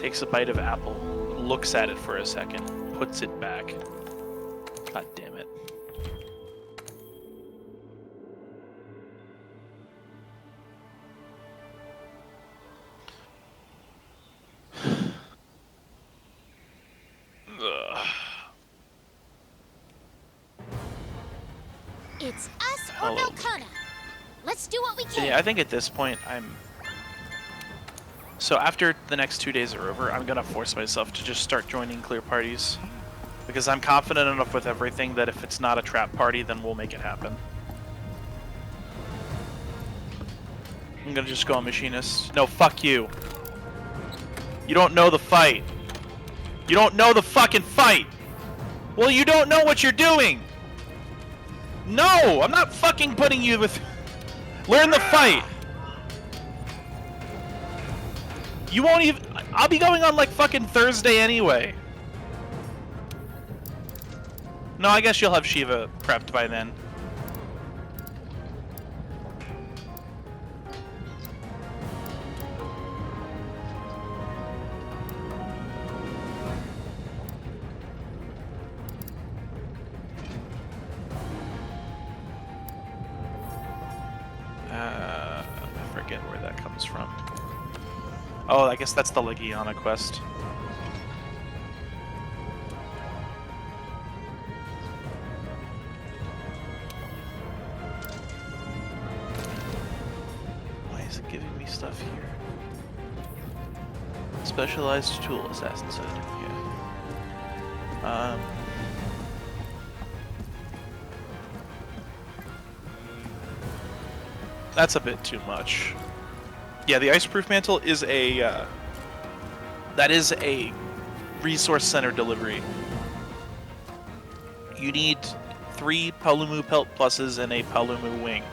Takes a bite of apple, looks at it for a second, puts it back. God damn it. It's us or Velkhana. Let's do what we can. Yeah, I think at this point So after the next 2 days are over, I'm gonna force myself to just start joining clear parties. Because I'm confident enough with everything that if it's not a trap party, then we'll make it happen. I'm gonna just go on machinist. No, fuck you. You don't know the fight. You don't know the fucking fight! Well, you don't know what you're doing! No! I'm not fucking putting you with... Learn the fight! You won't even... I'll be going on like fucking Thursday anyway. No, I guess you'll have Shiva prepped by then. I forget where that comes from. Oh, I guess that's the Legiana quest. Why is it giving me stuff here? Specialized tool, assassin said. Yeah. That's a bit too much. Yeah, the Iceproof Mantle is a... that is a resource center delivery. You need 3 Palumu Pelt Pluses and a Palumu Wing.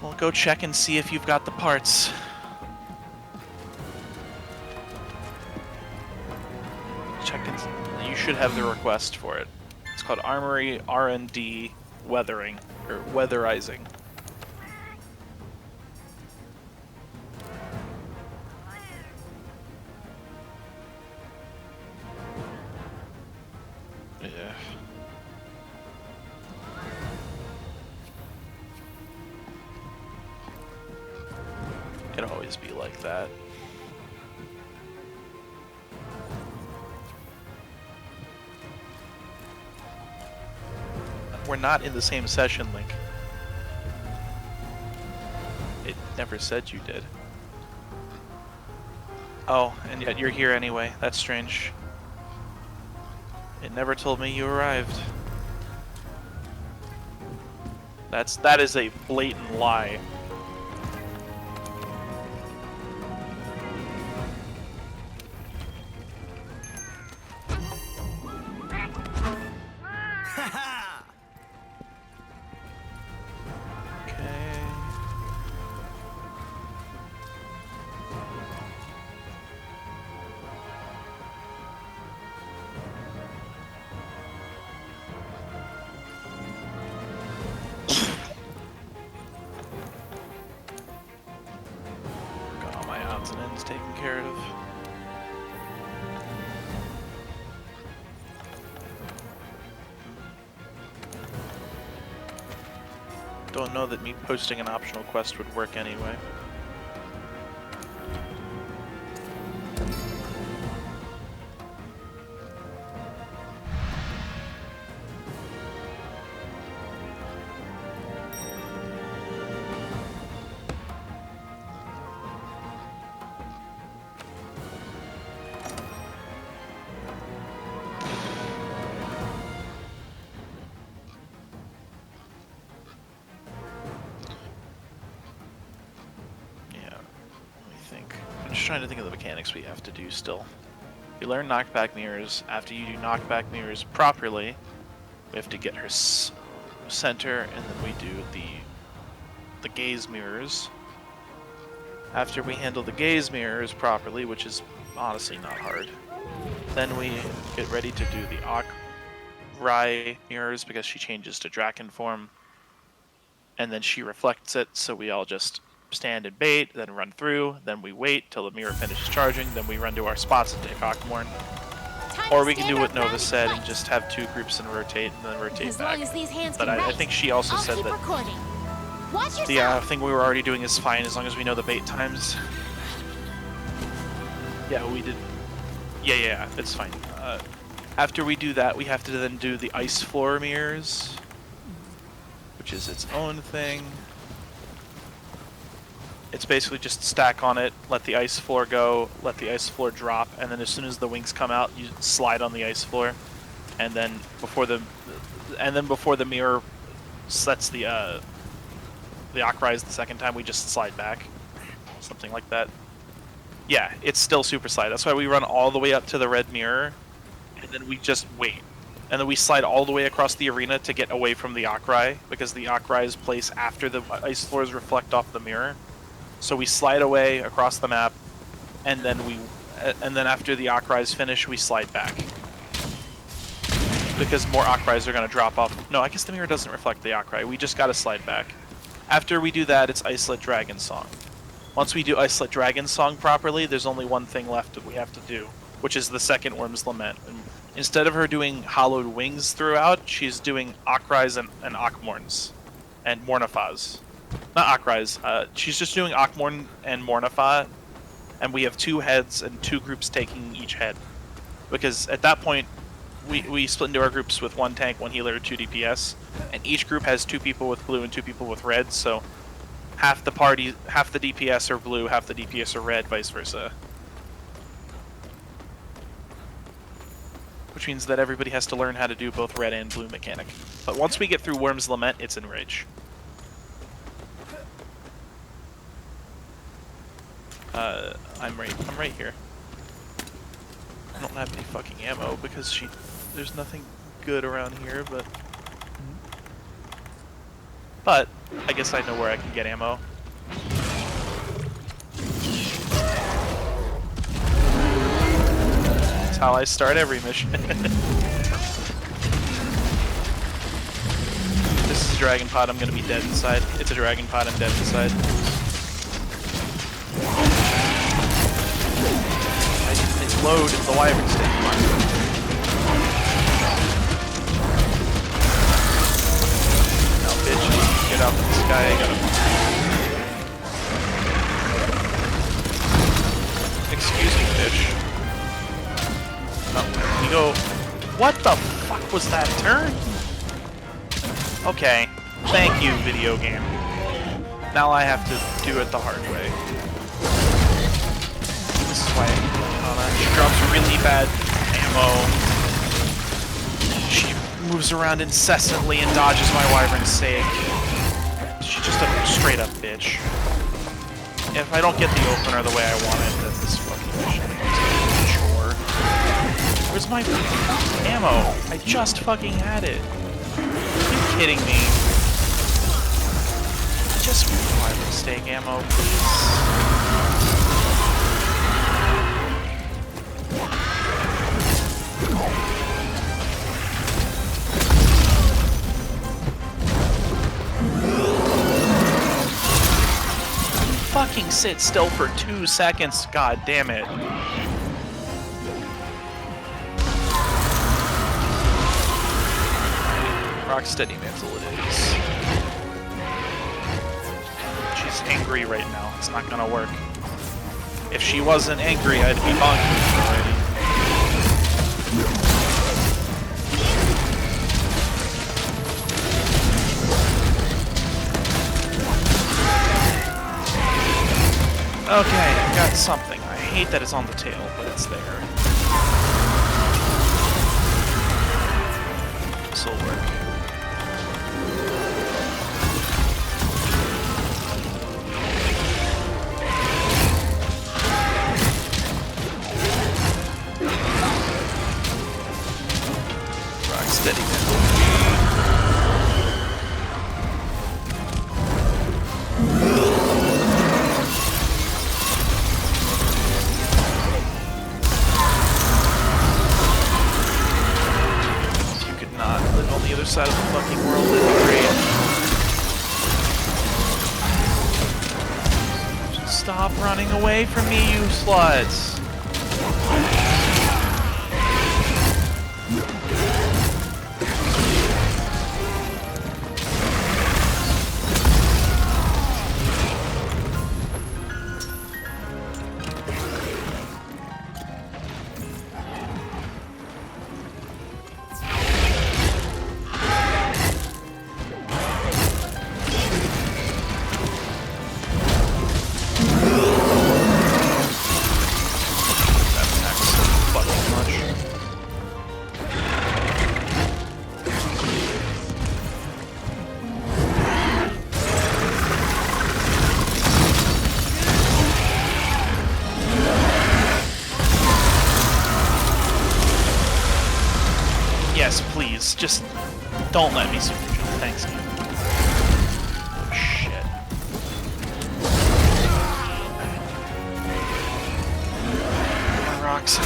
Well, go check and see if you've got the parts. Check and... You should have the request for it. It's called Armory R&D Weathering, or Weatherizing. Yeah. It'll always be like that. We're not in the same session, Link. It never said you did. Oh, and yet you're here anyway. That's strange. It never told me you arrived. That is a blatant lie. Taken care of. Don't know that me posting an optional quest would work anyway. Trying to think of the mechanics we have to do still. You learn knockback mirrors. After you do knockback mirrors properly, we have to get her center, and then we do the gaze mirrors. After we handle the gaze mirrors properly, which is honestly not hard, then we get ready to do the Rime mirrors because she changes to Draken form, and then she reflects it, so we all just stand and bait, then run through, then we wait till the mirror finishes charging, then we run to our spots and take Hawkmorn. Or we can do what Nova said and just have 2 groups and rotate, and then rotate back. But I think she also said that the thing we were already doing is fine as long as we know the bait times. Yeah, we did. Yeah, it's fine. After we do that, we have to then do the ice floor mirrors, which is its own thing. It's basically just stack on it, let the ice floor go, let the ice floor drop, and then as soon as the wings come out, you slide on the ice floor, and then before the mirror sets the Akrise the second time, we just slide back, something like that. Yeah, it's still super slide. That's why we run all the way up to the red mirror, and then we just wait. And then we slide all the way across the arena to get away from the Akrai, because the Akrai is placed after the ice floors reflect off the mirror. So we slide away across the map, and then after the Akrais finish, we slide back. Because more Akrais are going to drop off. No, I guess the mirror doesn't reflect the Akrai. We just got to slide back. After we do that, it's Icelet Dragon Song. Once we do Icelet Dragon Song properly, there's only one thing left that we have to do, which is the second Worm's Lament. And instead of her doing Hollowed Wings throughout, she's doing Akrais and Akmorns and Mornifaz. Not Akrais, she's just doing Akmorn and Mornifa, and we have 2 heads and 2 groups taking each head. Because at that point, we split into our groups with 1 tank, 1 healer, 2 DPS, and each group has 2 people with blue and 2 people with red, so half the DPS are blue, half the DPS are red, vice versa. Which means that everybody has to learn how to do both red and blue mechanic. But once we get through Worm's Lament, it's Enrage. I'm right here. I don't have any fucking ammo because there's nothing good around here, but I guess I know where I can get ammo. That's how I start every mission. This is a dragon pod, I'm gonna be dead inside. It's a dragon pod, I'm dead inside. It's load, it's the Wyvern stick. Now, bitch, get out of the sky, I gotta... Excuse me, bitch. Oh, you go... What the fuck was that turn? Okay, thank you, video game. Now I have to do it the hard way. This is why I need Velkhana. She drops really bad ammo. She moves around incessantly and dodges my Wyvern stake. She's just a straight up bitch. If I don't get the opener the way I want it, then this fucking mission is a chore. Where's my ammo? I just fucking had it. Are you kidding me? Just Wyvern stake ammo, please. Fucking sit still for 2 seconds, god damn it. Rocksteady Mantle it is. She's angry right now, it's not gonna work. If she wasn't angry, I'd be bonking already. Okay, I got something. I hate that it's on the tail, but it's there. This'll work. Rocksteady Mantle. Stop running away from me, you sluts! Yes, please. Just don't let me super jump. Thanks, man. Shit. Rocks.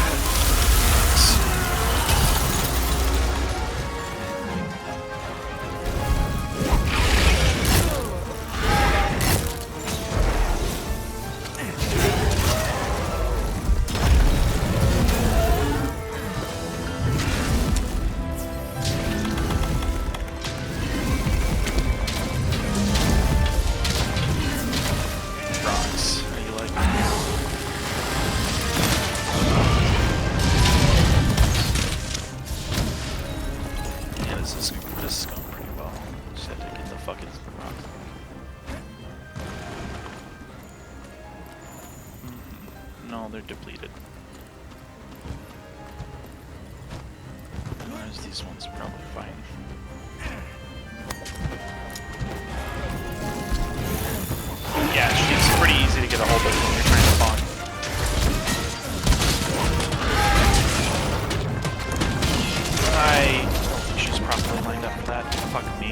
No, they're depleted. Whereas these ones are probably fine. Yeah, she's pretty easy to get a hold of when you're trying to spawn. I don't think she's properly lined up for that. Fuck me.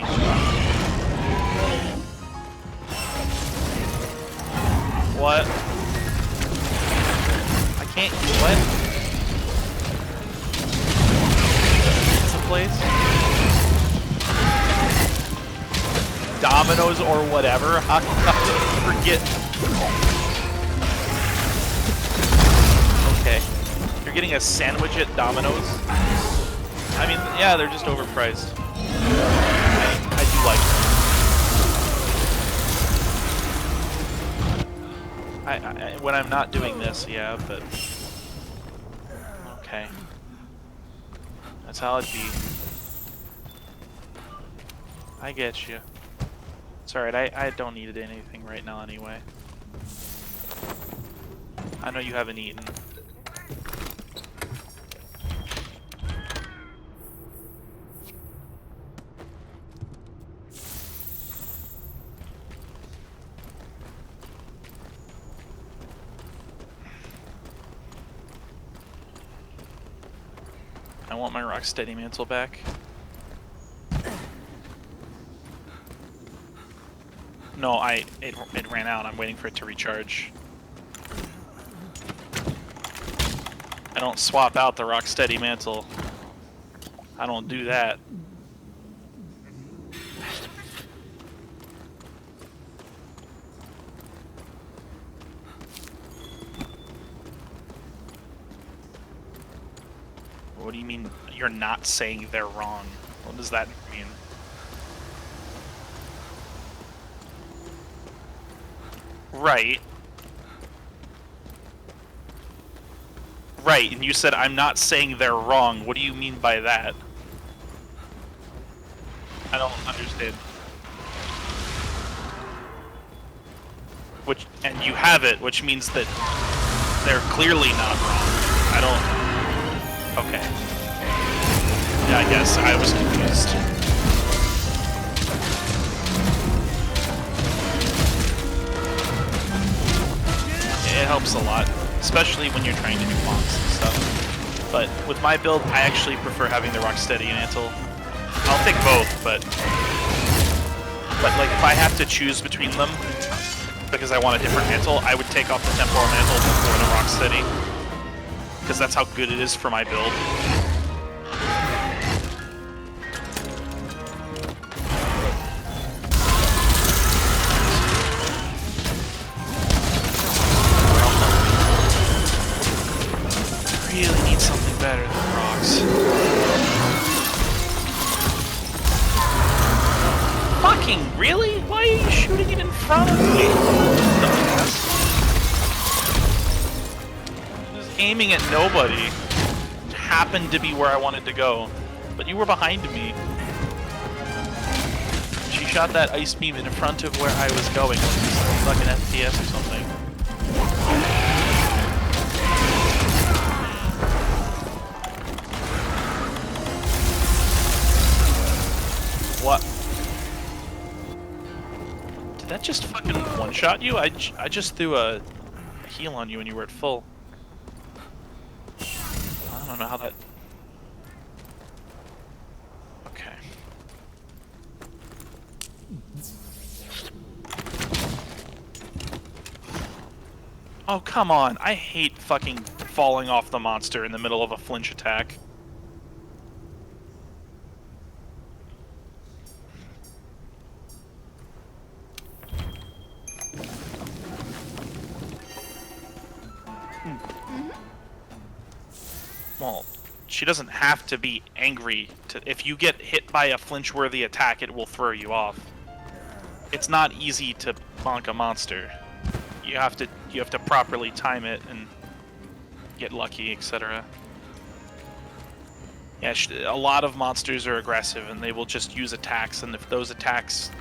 What? I can't. What? Someplace? Domino's or whatever? How can I forget? Okay. You're getting a sandwich at Domino's? I mean, yeah, they're just overpriced. I do like them. When I'm not doing this, yeah, but... Okay. That's how it be. I get you. It's alright, I don't need anything right now anyway. I know you haven't eaten. I want my Rocksteady mantle back. No, it ran out. I'm waiting for it to recharge. I don't swap out the Rocksteady mantle. I don't do that. What do you mean you're not saying they're wrong? What does that mean? Right. Right, and you said I'm not saying they're wrong. What do you mean by that? I don't understand. And you have it, which means that they're clearly not wrong. I don't... Okay. Yeah, I guess I was confused. It helps a lot, especially when you're trying to do monks and stuff. But with my build, I actually prefer having the Rocksteady mantle. I'll take both, but like if I have to choose between them because I want a different mantle, I would take off the temporal mantle before the Rocksteady. Because that's how good it is for my build. in front of me. Just aiming at nobody. Happened to be where I wanted to go, but you were behind me. She shot that ice beam in front of where I was going, like it was fucking FPS or something. What? Did that just fucking one-shot you? I just threw a heal on you and you were at full. I don't know how that... Okay. Oh, come on. I hate fucking falling off the monster in the middle of a flinch attack. Well, she doesn't have to be angry. If you get hit by a flinch-worthy attack, it will throw you off. It's not easy to bonk a monster. You have to properly time it and get lucky, etc. Yeah, a lot of monsters are aggressive, and they will just use attacks, and if those attacks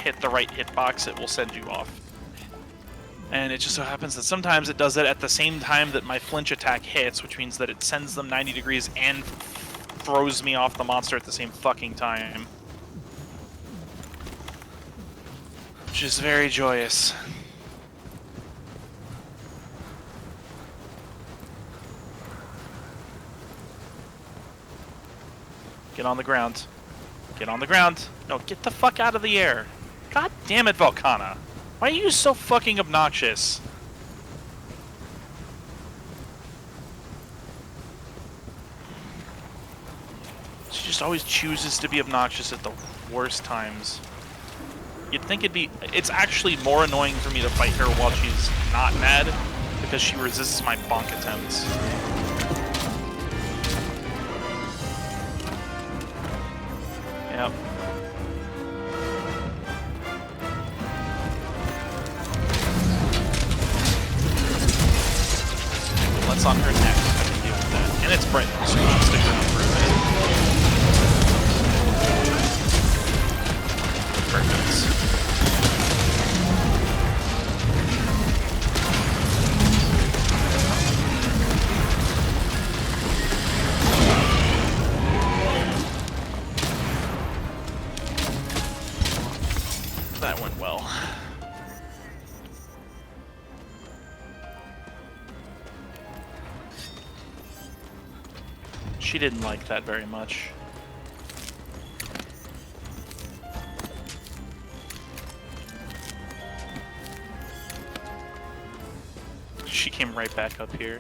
hit the right hitbox, it will send you off. And it just so happens that sometimes it does it at the same time that my flinch attack hits, which means that it sends them 90 degrees and throws me off the monster at the same fucking time. Which is very joyous. Get on the ground. Get on the ground. No, get the fuck out of the air. God damn it, Velkhana. Why are you so fucking obnoxious? She just always chooses to be obnoxious at the worst times. You'd think it's actually more annoying for me to fight her while she's not mad, because she resists my bonk attempts. Yep. Let's on her neck. I can deal with that. And it's bright, so we should stick around for a minute. Perfect. That went well. She didn't like that very much. She came right back up here.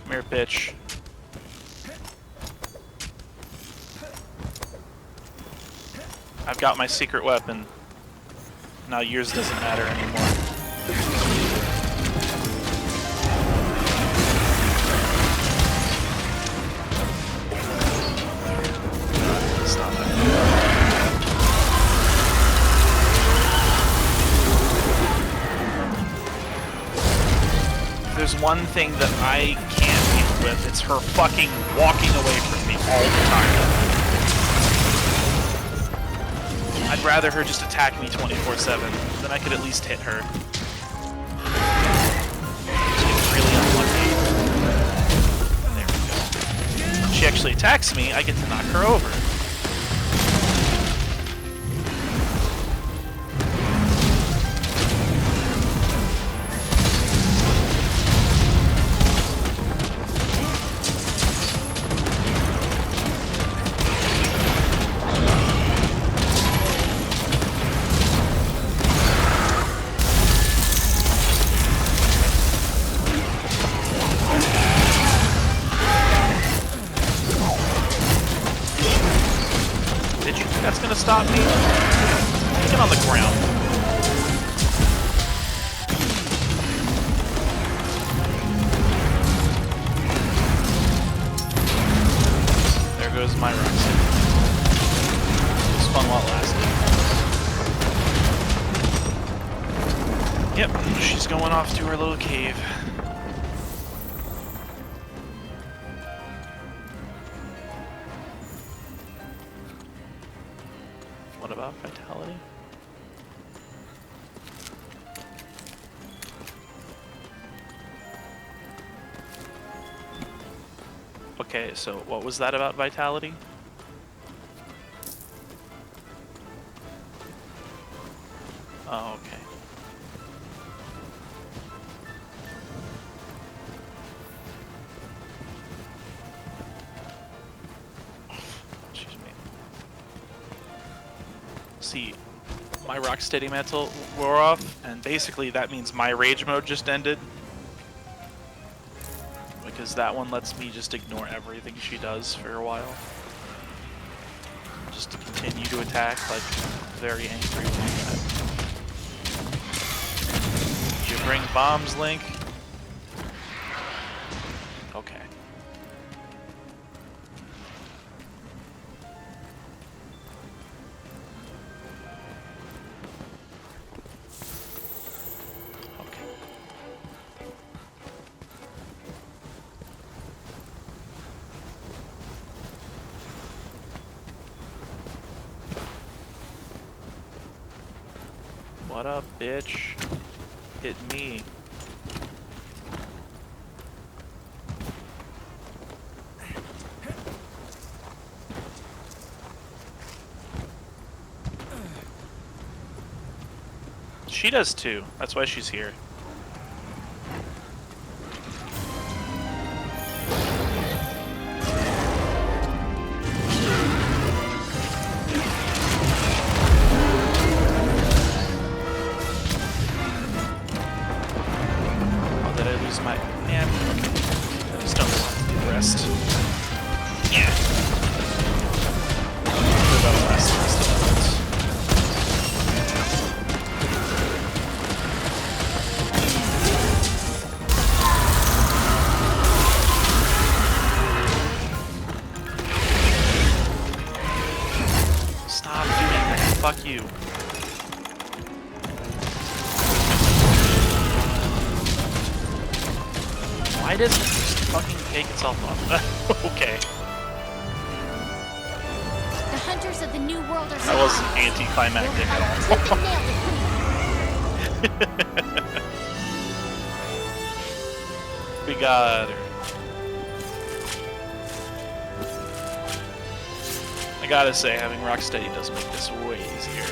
Come here, bitch. I've got my secret weapon. Now yours doesn't matter anymore. Stop it. If there's one thing that I can't deal with, it's her fucking walking away from me all the time. I'd rather her just attack me 24/7, then I could at least hit her. She's really unlucky. There we go. When she actually attacks me, I get to knock her over. Stop me. Get on the ground. There goes my rocket. It was fun while it lasted. she's going off to her little cave. What about vitality? Okay, so what was that about vitality? Oh, okay. Excuse me. See, my Rocksteady mantle wore off, and basically that means my rage mode just ended. Because that one lets me just ignore everything she does for a while. Just to continue to attack, like, very angry like that. Did you bring bombs, Link? Okay. What up, bitch? Hit me. She does too. That's why she's here. Fuck you. Why doesn't it just fucking take itself off? Okay. The hunters of the new world are that wasn't anticlimactic at all. We got her. I gotta say, having Rocksteady does make this way easier.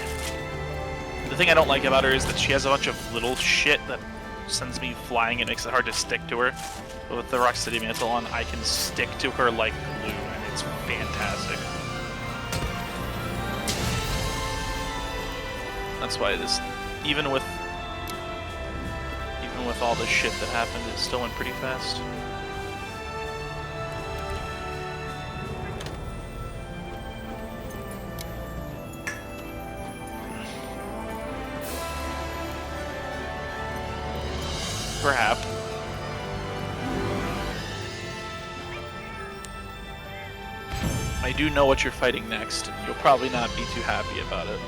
The thing I don't like about her is that she has a bunch of little shit that sends me flying. It makes it hard to stick to her. But with the Rocksteady mantle on, I can stick to her like glue, and it's fantastic. That's why this, even with all the shit that happened, it still went pretty fast. Perhaps. I do know what you're fighting next, and you'll probably not be too happy about it.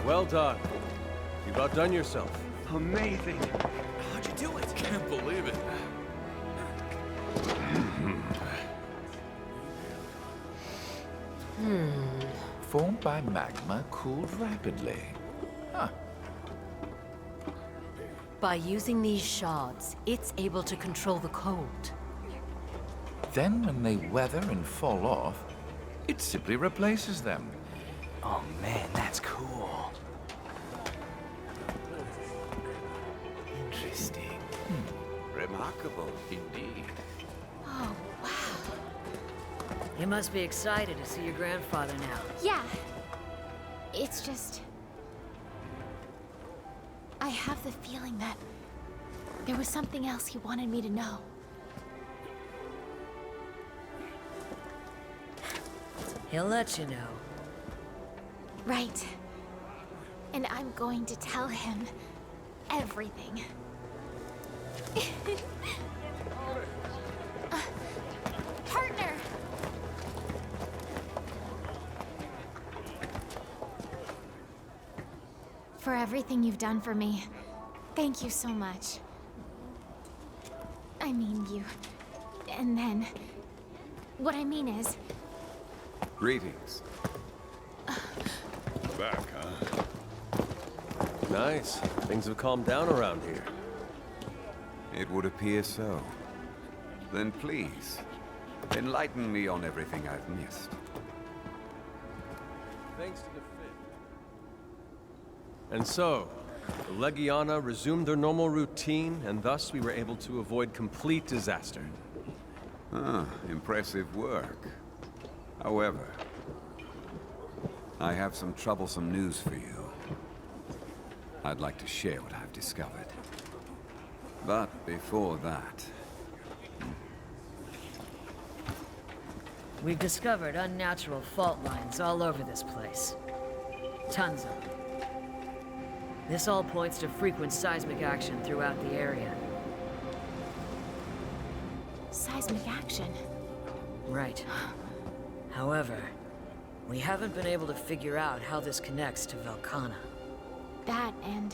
Well done. You've outdone yourself. Amazing. How'd you do it? Can't believe it. Formed by magma cooled rapidly. Huh. By using these shards, it's able to control the cold. Then when they weather and fall off, it simply replaces them. Oh man, that's cool. Interesting. Remarkable indeed. Oh, wow. You must be excited to see your grandfather now. Yeah. It's just... I have the feeling that there was something else he wanted me to know. He'll let you know. Right. And I'm going to tell him everything. Partner! For everything you've done for me, thank you so much. I mean you. And then... what I mean is... Greetings. Back, huh? Nice. Things have calmed down around here. It would appear so. Then please, enlighten me on everything I've missed. Thanks to the fit. And so, the Legiana resumed their normal routine, and thus we were able to avoid complete disaster. Ah, impressive work. However, I have some troublesome news for you. I'd like to share what I've discovered. But before that... We've discovered unnatural fault lines all over this place. Tons of them. This all points to frequent seismic action throughout the area. Seismic action. Right. However, we haven't been able to figure out how this connects to Velkhana. That, and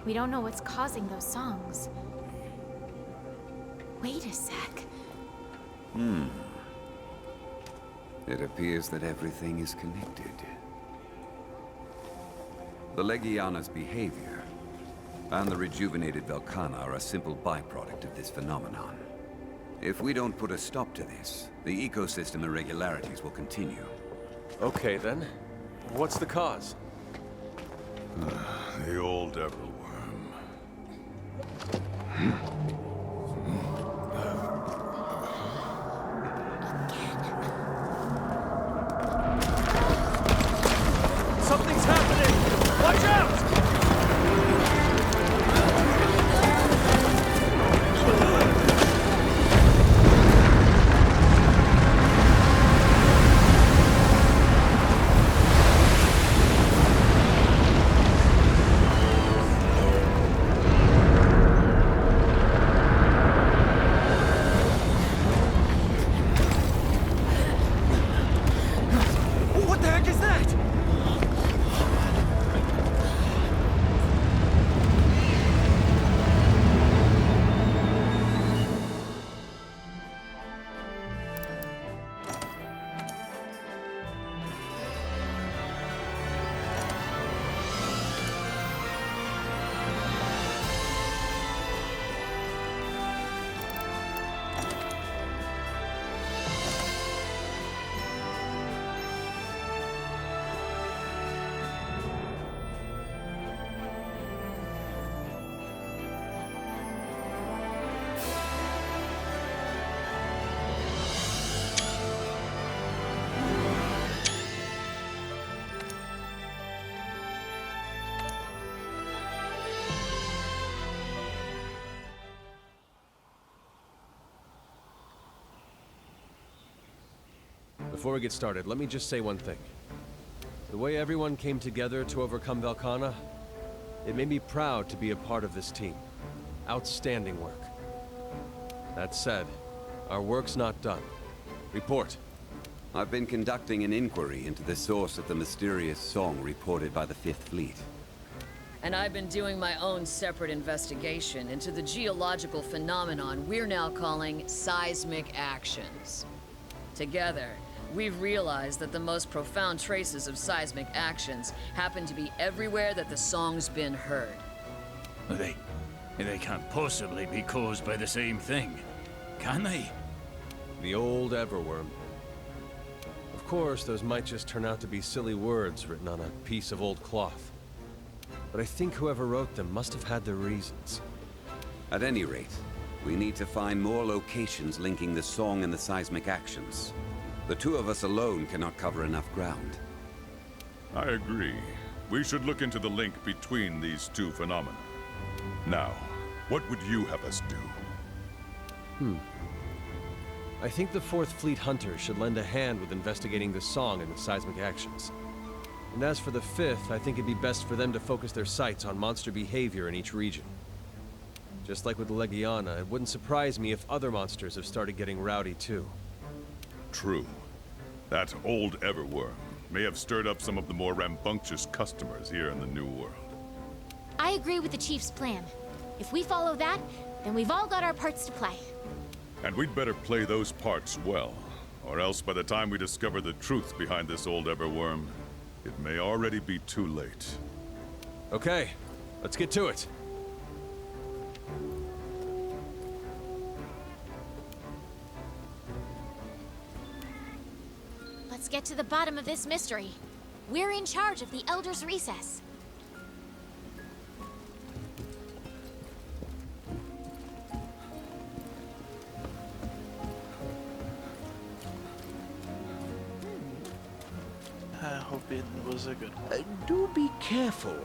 we don't know what's causing those songs. Wait a sec. It appears that everything is connected. The Legiana's behavior and the rejuvenated Velkhana are a simple byproduct of this phenomenon. If we don't put a stop to this, the ecosystem irregularities will continue. Okay, then. What's the cause? The old Everworm. Something's happening! Watch out! What the heck is that? Before we get started, let me just say one thing. The way everyone came together to overcome Velkhana, it made me proud to be a part of this team. Outstanding work. That said, our work's not done. Report. I've been conducting an inquiry into the source of the mysterious song reported by the Fifth Fleet. And I've been doing my own separate investigation into the geological phenomenon we're now calling seismic actions. Together, we've realized that the most profound traces of seismic actions happen to be everywhere that the song's been heard. They can't possibly be caused by the same thing, can they? The old Everworm. Of course, those might just turn out to be silly words written on a piece of old cloth. But I think whoever wrote them must have had their reasons. At any rate, we need to find more locations linking the song and the seismic actions. The two of us alone cannot cover enough ground. I agree. We should look into the link between these two phenomena. Now, what would you have us do? I think the Fourth Fleet Hunters should lend a hand with investigating the song and the seismic actions. And as for the 5th, I think it'd be best for them to focus their sights on monster behavior in each region. Just like with the Legiana, it wouldn't surprise me if other monsters have started getting rowdy too. True. That old Everworm may have stirred up some of the more rambunctious customers here in the New World. I agree with the Chief's plan. If we follow that, then we've all got our parts to play. And we'd better play those parts well, or else by the time we discover the truth behind this old Everworm, it may already be too late. Okay, let's get to it. Let's get to the bottom of this mystery. We're in charge of the Elder's Recess. I hope it was a good one. Do be careful.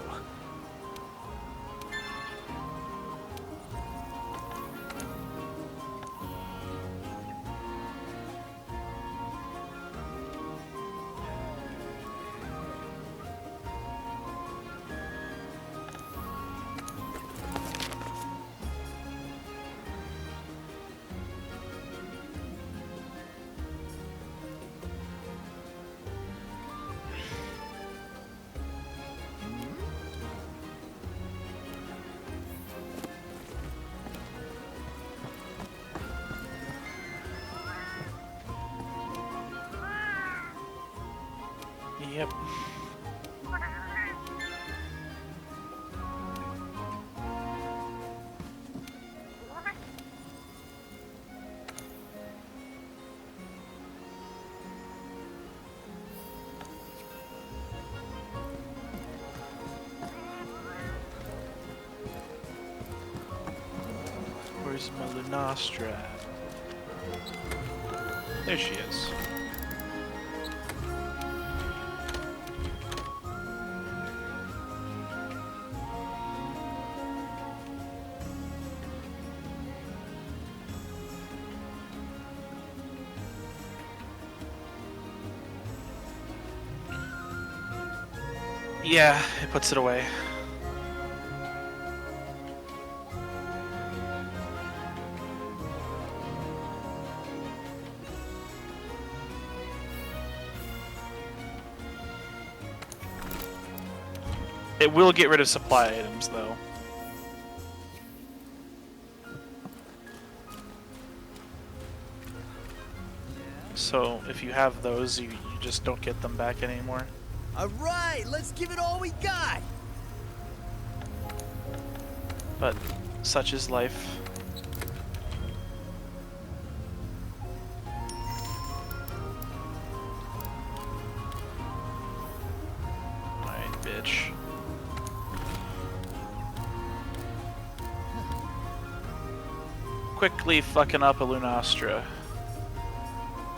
Yep. Where's my Lunastra? There she is. Yeah, it puts it away. It will get rid of supply items, though. So, if you have those, you just don't get them back anymore. Alright, let's give it all we got! But such is life. Alright, bitch. Quickly fucking up a Lunastra.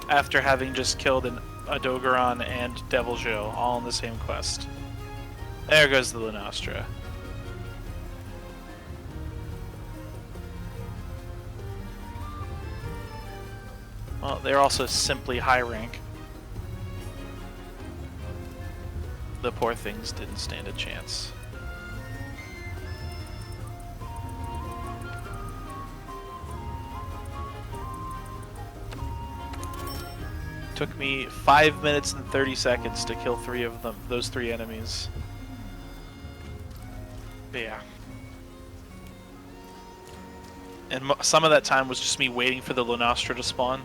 After having just killed a Dogoran and Deviljho all in the same quest. There goes the Lunastra. Well, they're also simply high rank. The poor things didn't stand a chance. Took me 5 minutes and 30 seconds to kill 3 of them, those 3 enemies. But yeah. And some of that time was just me waiting for the Lunastra to spawn.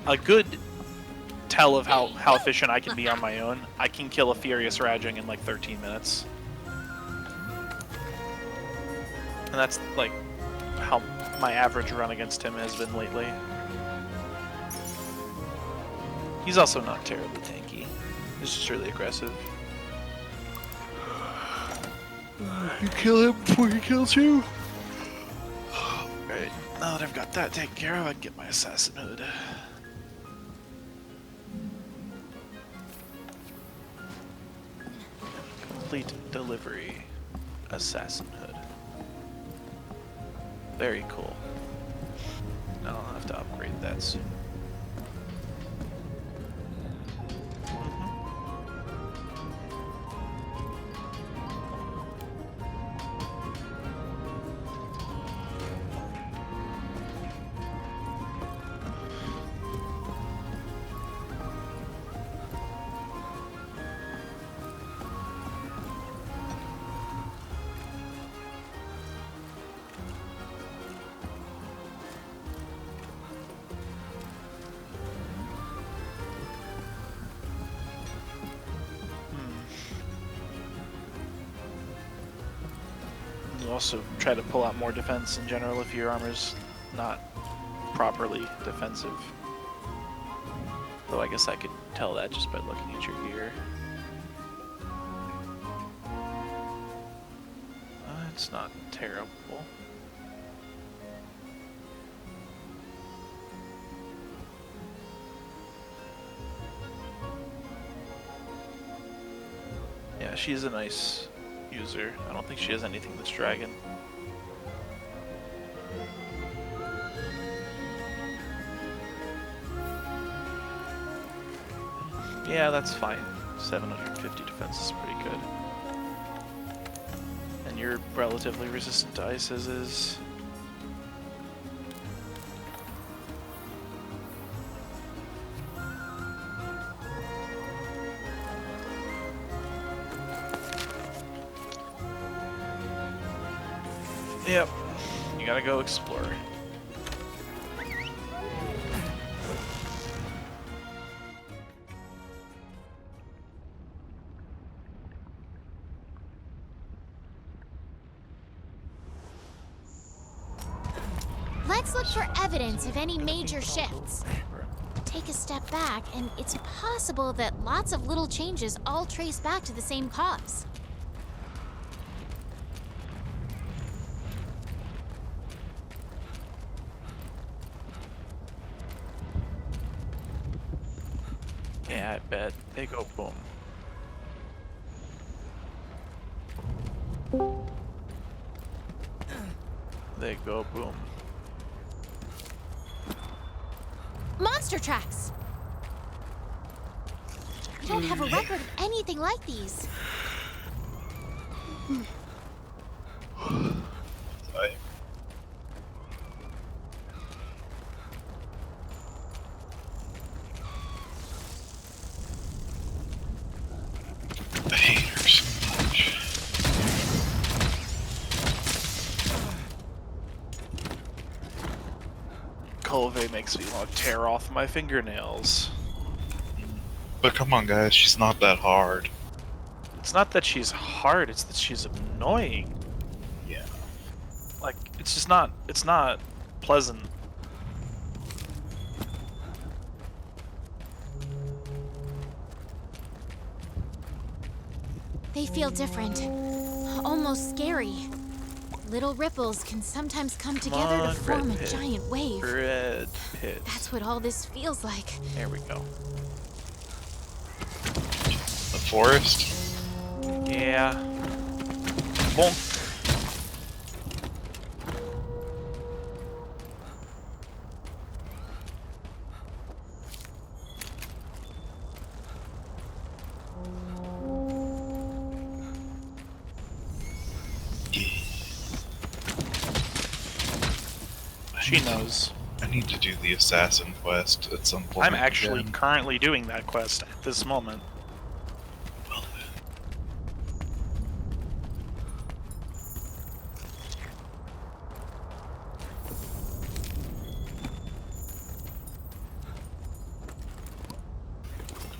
A good tell of how efficient I can be on my own. I can kill a Furious Rajang in like 13 minutes. And that's like how my average run against him has been lately. He's also not terribly tanky. He's just really aggressive. You kill him before he kills you? Right. Now that I've got that taken care of, I can get my assassin hood. Complete delivery assassin hood. Very cool. Now I'll have to upgrade that soon. You also try to pull out more defense in general if your armor's not properly defensive. Though I guess I could tell that just by looking at your gear. It's not terrible. Yeah, she's a nice user. I don't think she has anything that's dragon. Yeah, that's fine. 750 defense is pretty good. And you're relatively resistant to ice as is. Yep, you gotta go explore. Let's look for evidence of any major shifts. Take a step back, and it's possible that lots of little changes all trace back to the same cause. Yeah, I bet. They go boom. They go boom. Monster tracks! We don't have a record of anything like these. I hate her so much. Colve makes me want to tear off my fingernails. But come on, guys, she's not that hard. It's not that she's hard, it's that she's annoying. Yeah. Like, it's not pleasant. They feel different. Almost scary. Little ripples can sometimes come together to form a giant wave. Red pit. That's what all this feels like. There we go. The forest? Yeah. Bonk. She knows. I need to do the assassin quest at some point. I'm actually again. currently doing that quest at this moment. Well,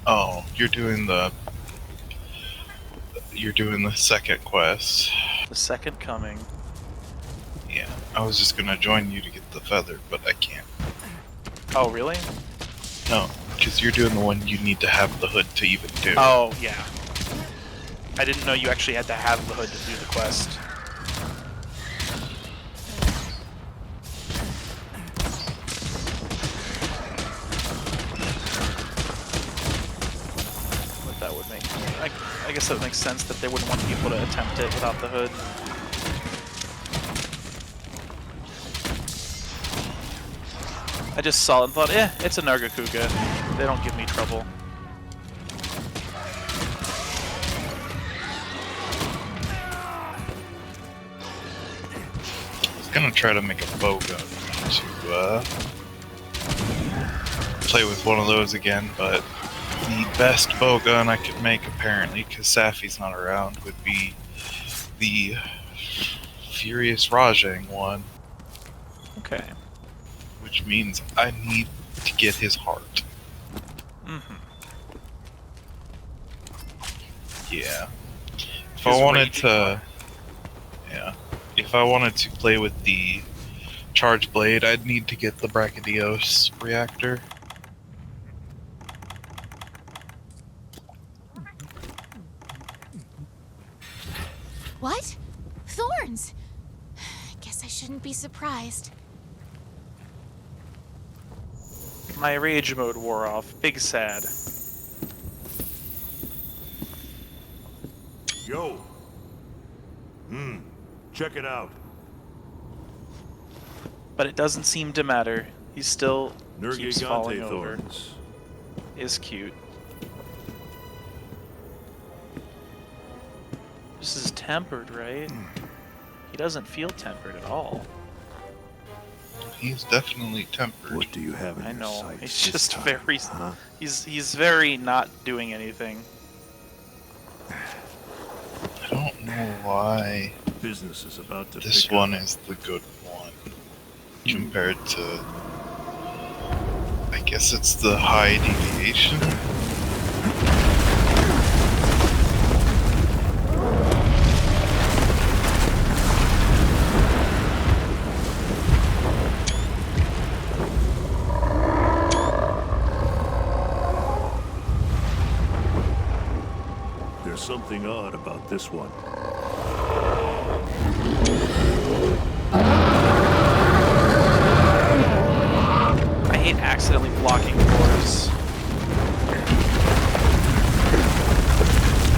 oh, you're doing the second quest. The second coming. Yeah, I was just gonna join you to get the feather, but I can't. Oh, really? No, because you're doing the one you need to have the hood to even do. Oh, yeah. I didn't know you actually had to have the hood to do the quest. I guess that makes sense that they wouldn't want people to attempt it without the hood. I just saw it and thought, it's a Nargacuga. They don't give me trouble. I was gonna try to make a bow gun to play with one of those again, but the best bow gun I could make, apparently, because Safi's not around, would be the Furious Rajang one. Okay. Which means I need to get his heart. Mm-hmm. Yeah. If I wanted to... Yeah. If I wanted to play with the Charge Blade, I'd need to get the Brachydios reactor. What? Thorns! Guess I shouldn't be surprised. My rage mode wore off. Big sad. Yo. Check it out. But it doesn't seem to matter. He still keeps Nergigante falling over. thorns. Is cute. This is tempered, right? He doesn't feel tempered at all. He's definitely tempered. What do you have in I your know. sights He's this just time, very. huh? He's very not doing anything. I don't know why Business is about to this pick one up. is the good one compared to. I guess it's the high deviation. There's something odd about this one. I hate accidentally blocking doors.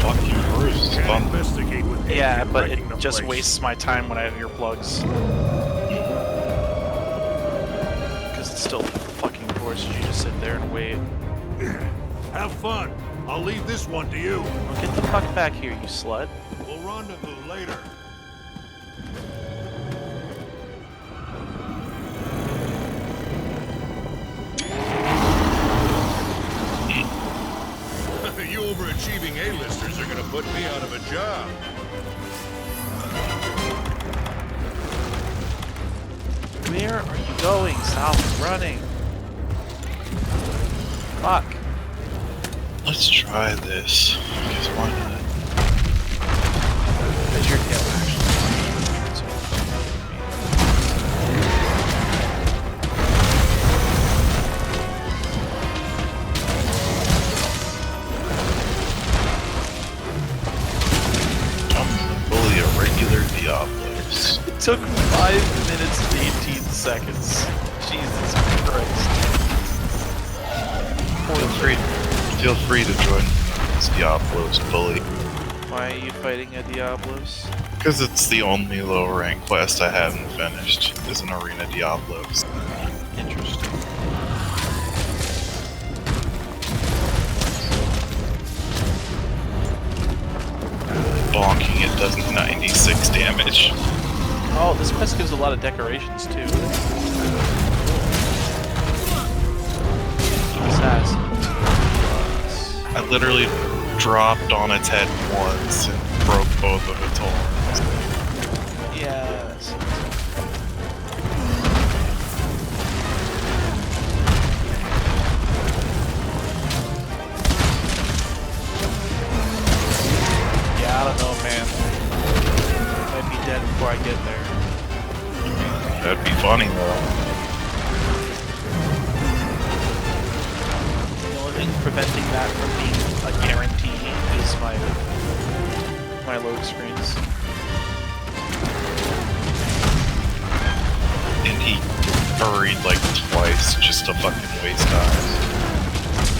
Blocking doors is Can't fun. investigate with Yeah, Adrian but it wrecking the just place. wastes my time when I have earplugs. Because it's still fucking doors. You just sit there and wait. Have fun. I'll leave this one to you. Get the fuck back here, you slut. We'll rendezvous later. You overachieving A-listers are gonna put me out of a job. Where are you going? Stop running. Fuck. Let's try this. Because why not? Because your tail actually. I'm gonna bully a regular Diablos. It took 5 minutes and 18 seconds. Jesus Christ. Feel free to join this Diablos bully. Why are you fighting a Diablos? Because it's the only low rank quest I haven't finished, is an Arena Diablos. Interesting. Bonking it does 96 damage. Oh, this quest gives a lot of decorations too. Assassin. I literally dropped on its head once and broke both of its horns. Yes. Yeah, I don't know, man. Might be dead before I get there. That'd be funny though. The only thing preventing that from being a guarantee is my load screens. And he hurried like twice just to fucking waste time.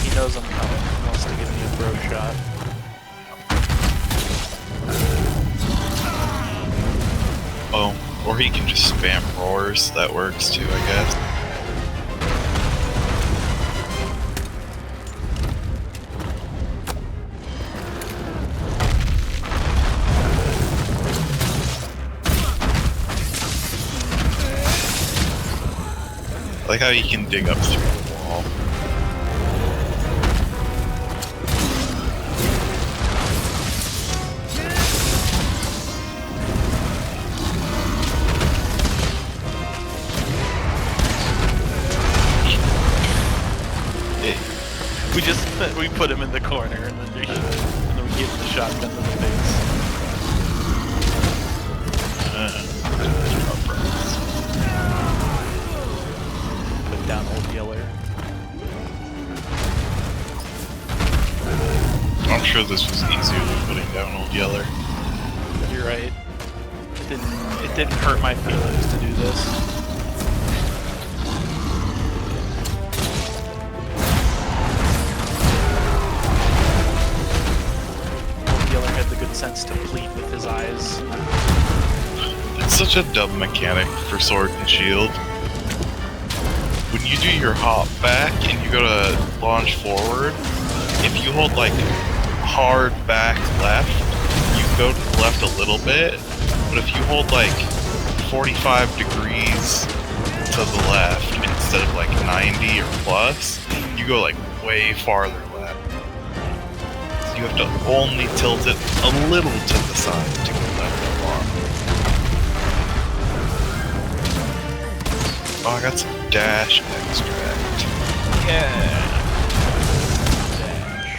He knows I'm coming. He wants to give me a throw shot. Oh, or he can just spam roars. That works too, I guess. I like how you can dig up through the wall. We put him in the corner and then we gave him the shotgun to the face. Put down Old Yeller. I'm sure this was easier than putting down Old Yeller. You're right. It didn't hurt my feelings to do this. Sense to plead with his eyes. It's such a dumb mechanic for Sword and Shield. When you do your hop back and you go to launch forward, if you hold like hard back left, you go to the left a little bit, but if you hold like 45 degrees to the left instead of like 90 or plus, you go like way farther left. You have to only tilt it a little to the side to go left or long. Oh, I got some dash extract. Yeah. Dash.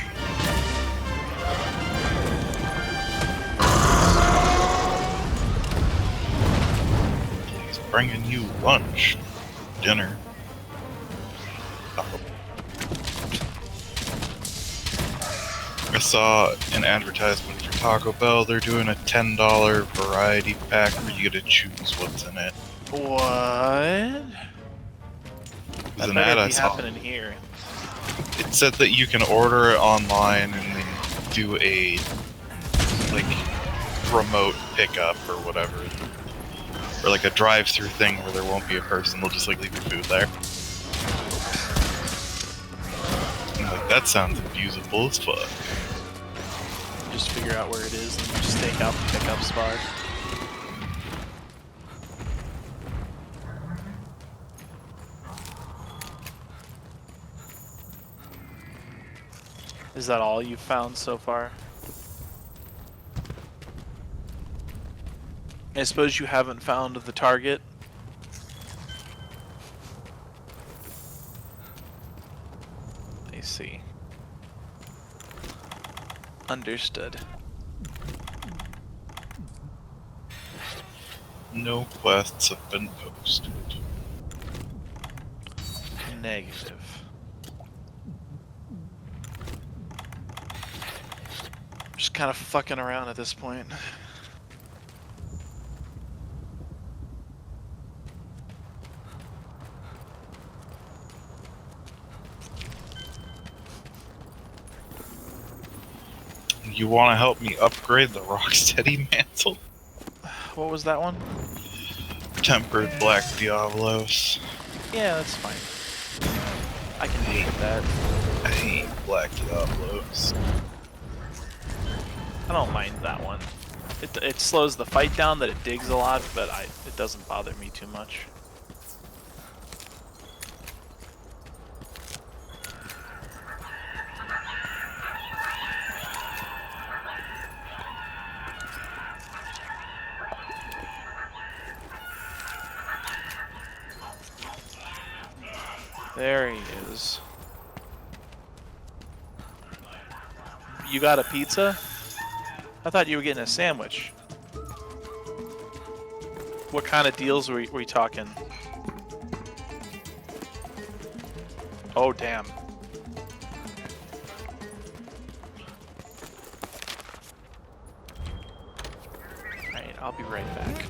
He's bringing you lunch, dinner. I saw an advertisement for Taco Bell. They're doing a $10 variety pack where you get to choose what's in it. What? There's an ad I saw. Happening here. It said that you can order it online and then do a like remote pickup or whatever, or like a drive-through thing where there won't be a person. They'll just like leave your food there. I'm like, that sounds abusable as fuck. Just figure out where it is and just stake out the pickup spot. Is that all you've found so far? I suppose you haven't found the target. I see. Understood. No quests have been posted. Negative. Just kind of fucking around at this point. You want to help me upgrade the Rocksteady mantle? What was that one? Tempered Black Diablos. Yeah, that's fine. I can deal with that. I hate Black Diablos. I don't mind that one. It slows the fight down, that it digs a lot, but it doesn't bother me too much. There he is. You got a pizza? I thought you were getting a sandwich. What kind of deals were we talking? Oh, damn. Alright, I'll be right back.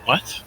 What?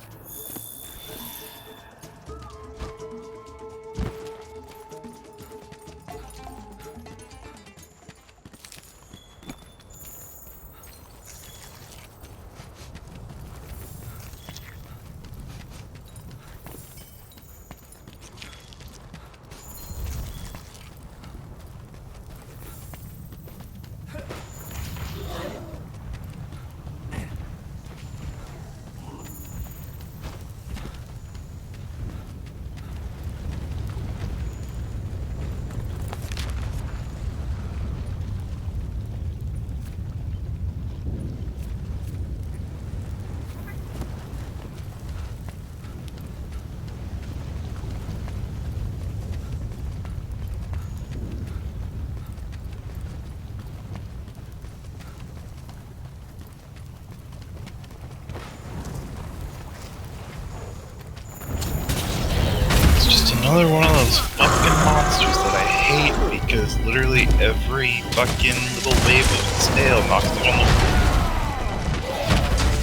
Another one of those fucking monsters that I hate because literally every fucking little wave of its tail knocks it on the floor.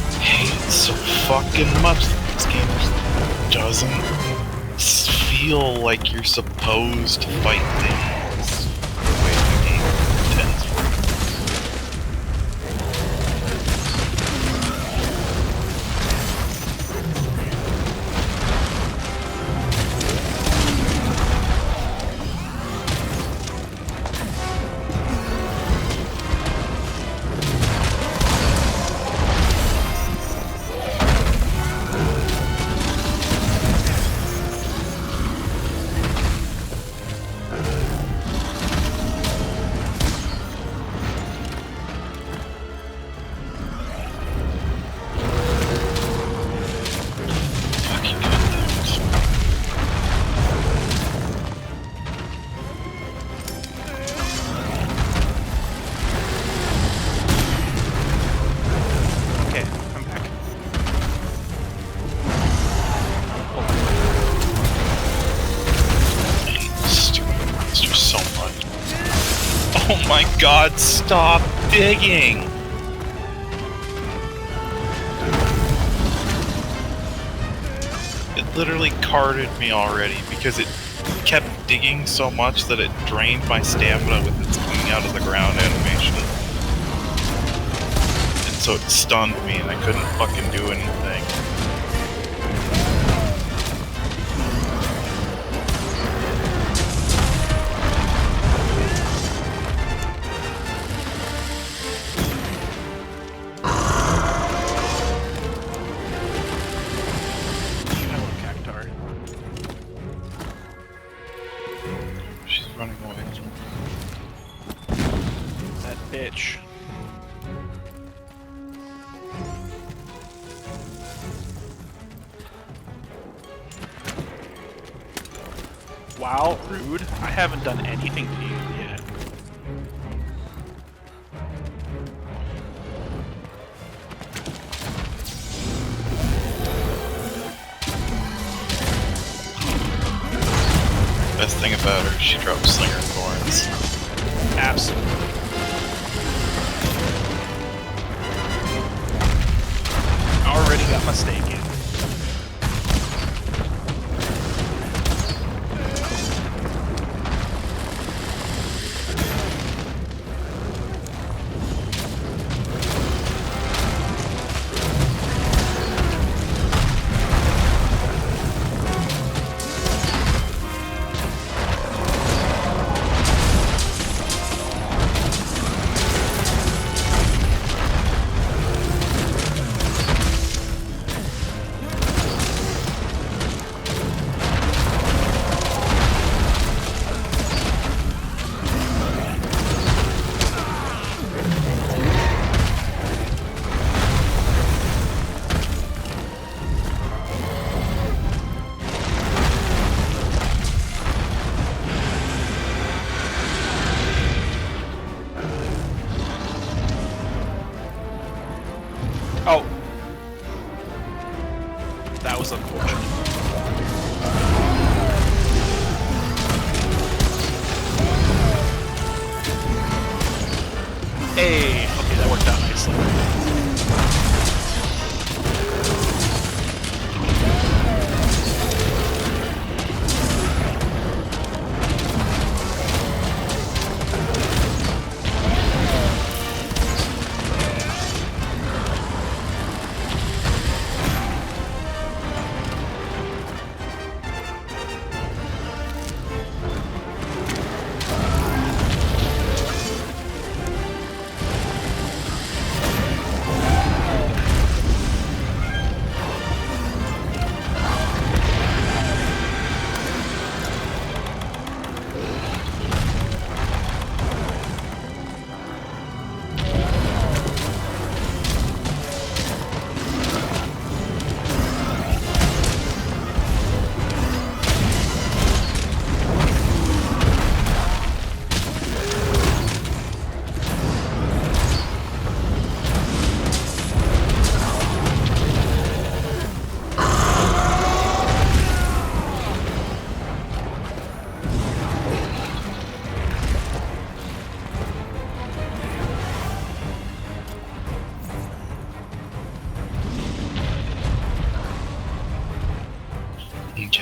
I hate it so fucking much that this game just doesn't feel like you're supposed to fight things the way the game intends for it. Oh my god, stop digging! It literally carded me already because it kept digging so much that it drained my stamina with its coming out of the ground animation. And so it stunned me and I couldn't fucking do anything. Bitch. Wow, rude. I haven't done anything to you yet. Best thing about her, she drops Slinger Thorns. Absolutely. Already got mistaken.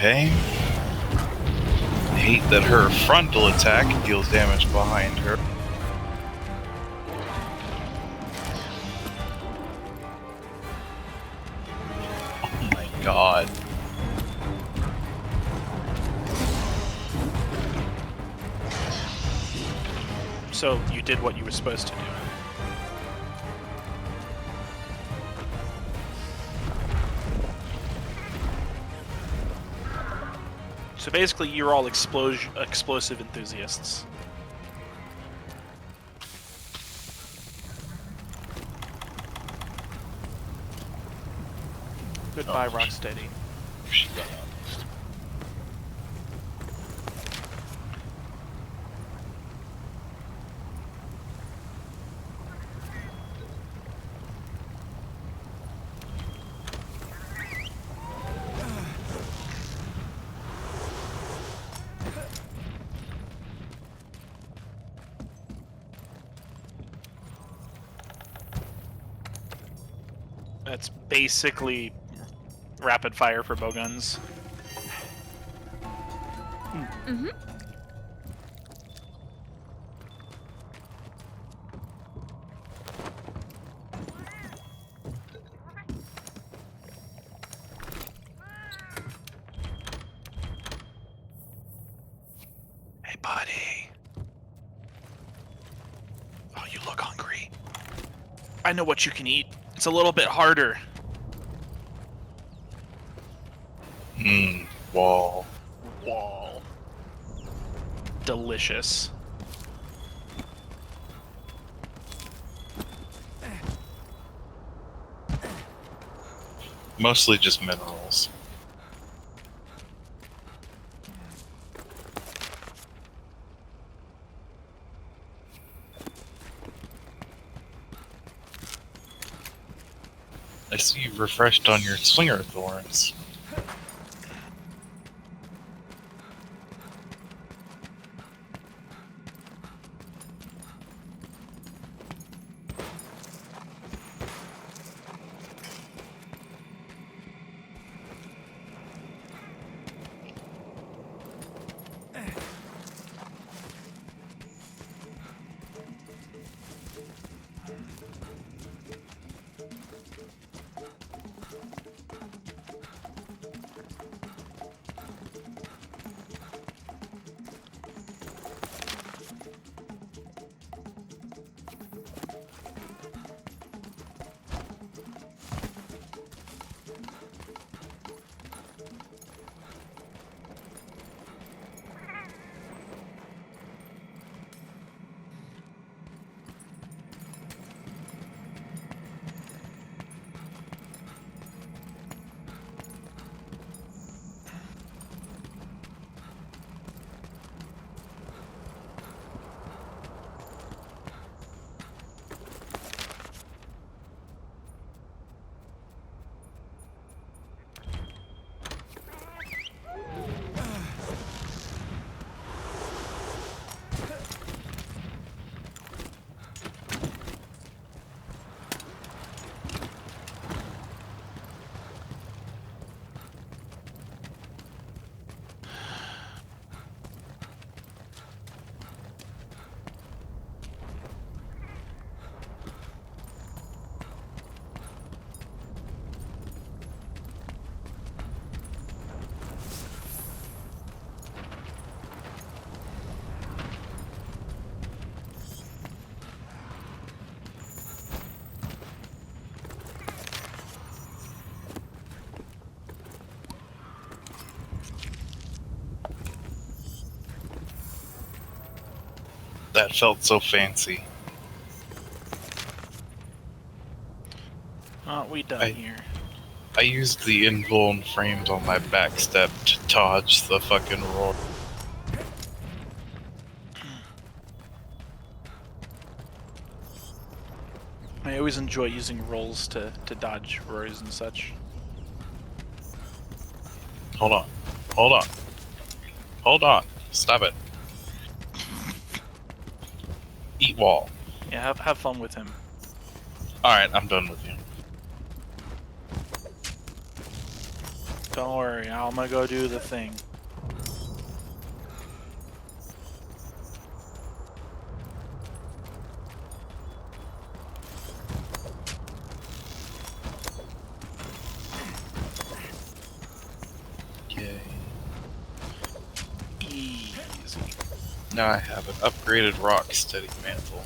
Okay. Hate that her frontal attack deals damage behind her. Oh my god. So you did what you were supposed to do. So basically, you're all explosive enthusiasts. Goodbye, Rocksteady. That's basically rapid fire for bowguns. Mm-hmm. Hey, buddy. Oh, you look hungry. I know what you can eat. It's a little bit harder. Wall. Wall. Delicious. Mostly just minerals. I see you've refreshed on your swinger thorns. That felt so fancy. Aren't we done here? I used the invuln frames on my back step to dodge the fucking roar. I always enjoy using rolls to dodge roars and such. Hold on. Hold on. Hold on. Stop it. Eat wall. Yeah, have fun with him. Alright, I'm done with you. Don't worry, I'm gonna go do the thing. Okay. Easy. Now I have an upgraded rock steady mantle.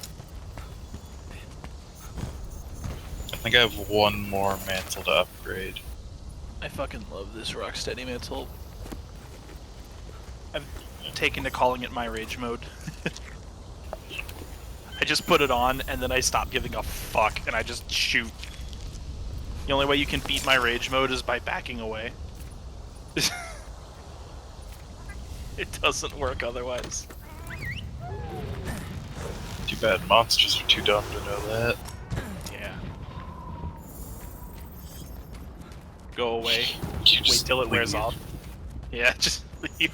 I think I have one more mantle to upgrade. I fucking love this Rocksteady mantle. I've taken to calling it my rage mode. I just put it on and then I stop giving a fuck and I just shoot. The only way you can beat my rage mode is by backing away. It doesn't work otherwise. Too bad monsters are too dumb to know that. Yeah. Go away. You Wait just till it wears leave. off. Yeah, just leave.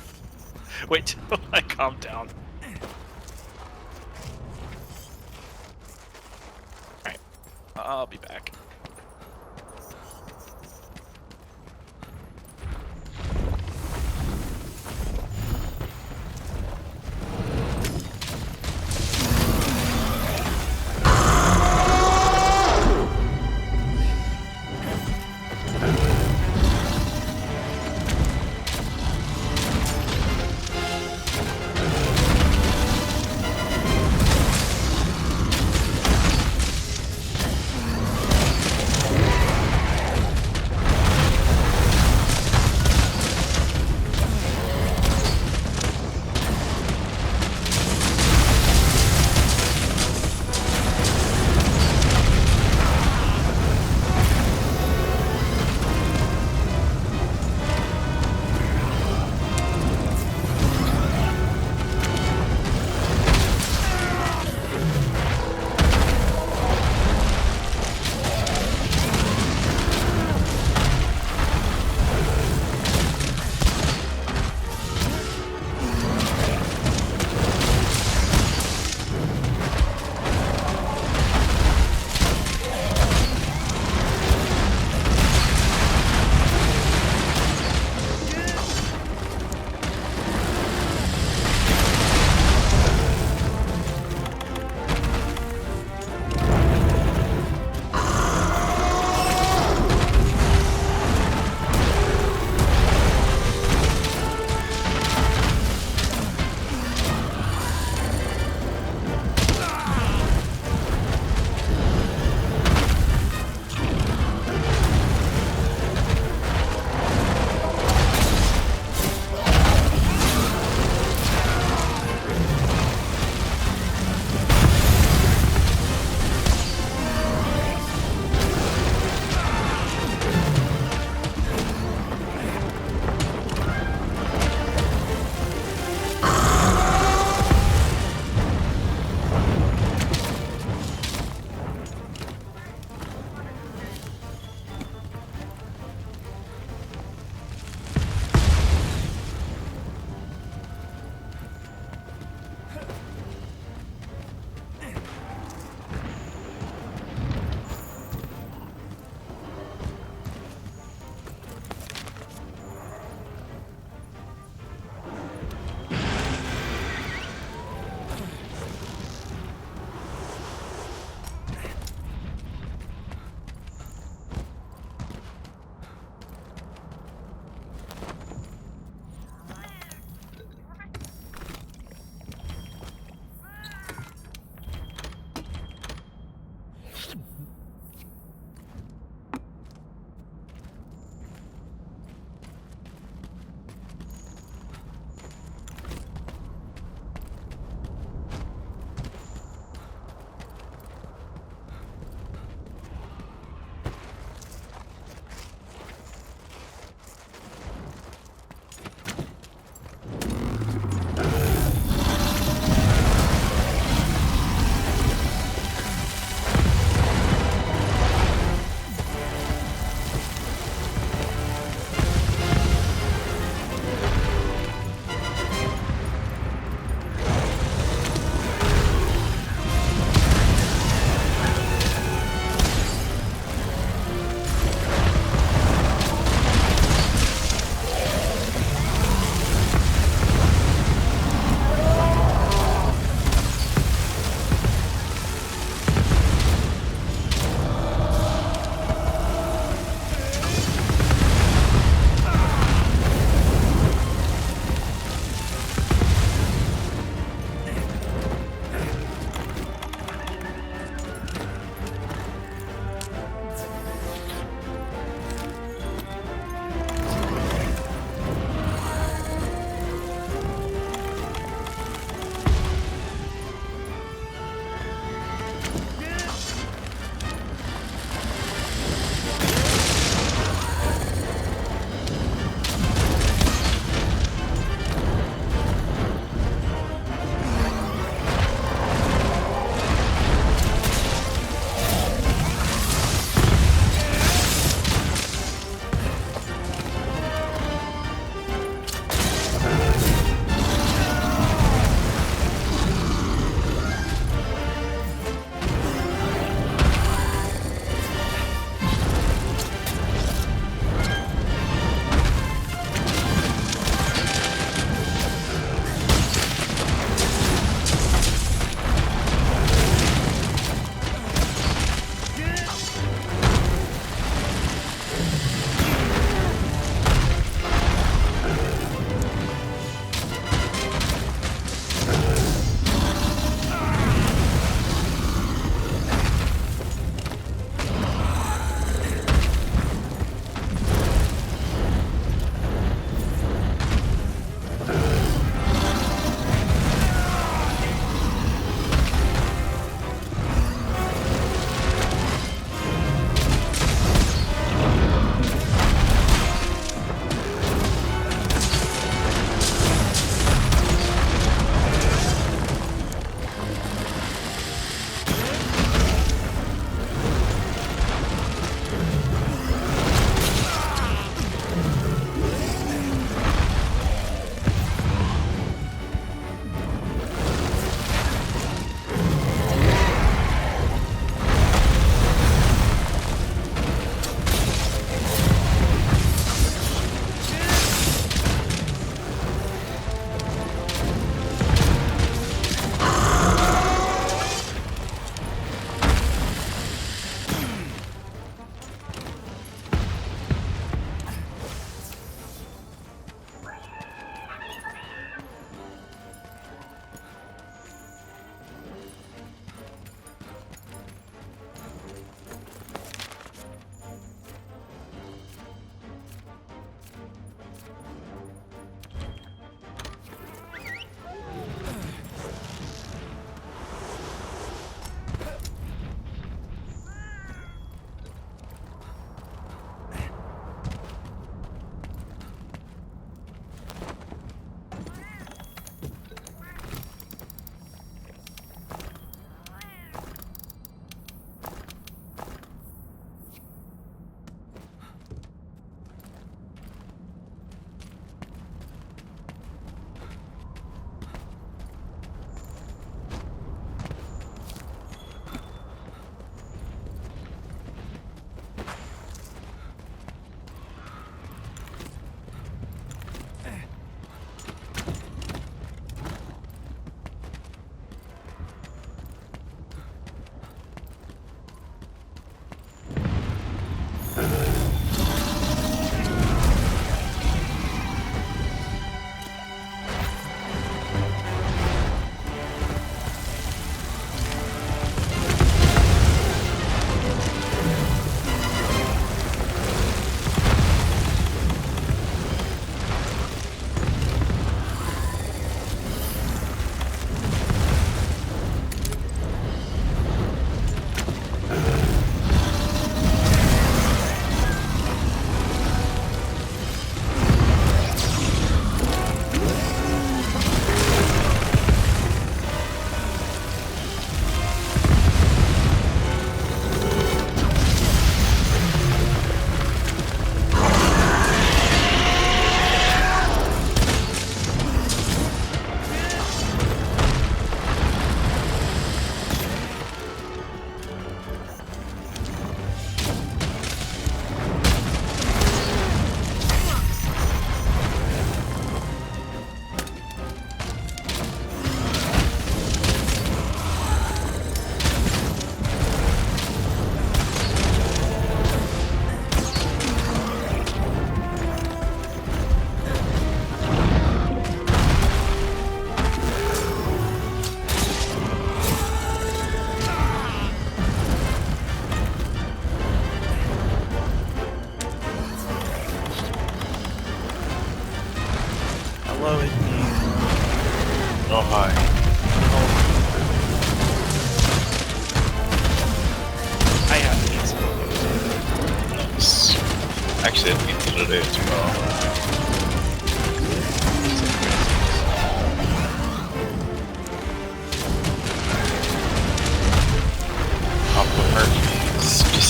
Wait till I calm down. Alright. I'll be back.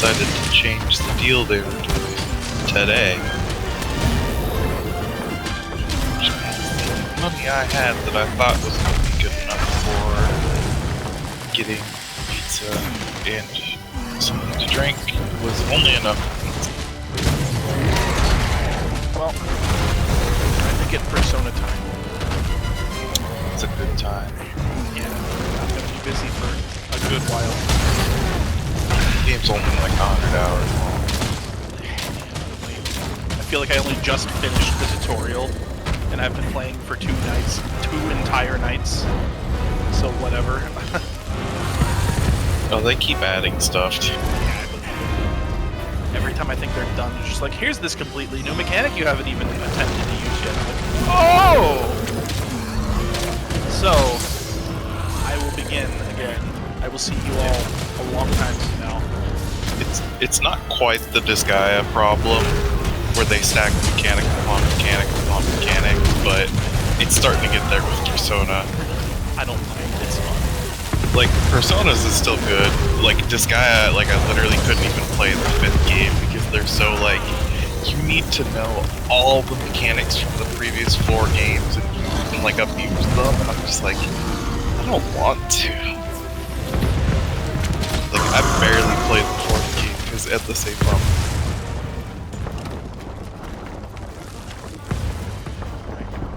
decided to change the deal they were doing today. Which means the money I had that I thought was going to be good enough for getting pizza and something to drink was only enough. Well, trying to get Persona time. It's a good time. Yeah, I'm gonna be busy for a good while. The game's only like 100 hours long. I feel like I only just finished the tutorial, and I've been playing for 2 entire nights. So whatever. Oh, they keep adding stuff too. Every time I think they're done, it's just like, here's this completely new mechanic you haven't even attempted to use yet. I'm like, oh! So, I will begin again. I will see you all a long time from now. It's not quite the Disgaea problem, where they stack mechanic upon mechanic upon mechanic, but it's starting to get there with Persona. I don't mind, it's fun. Like, Personas is still good. Like, Disgaea, like, I literally couldn't even play the 5th game because they're so, like, you need to know all the mechanics from the previous 4 games and you can, like, abuse them, and I'm just like, I don't want to. Like, I barely played the 4th game because at the same problem.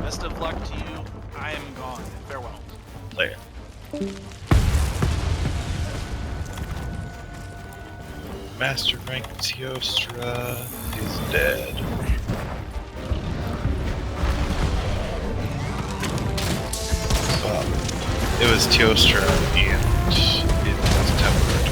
Best of luck to you. I am gone. Farewell. Later. Master rank Teostra is dead. It was Teostra and it was tempered.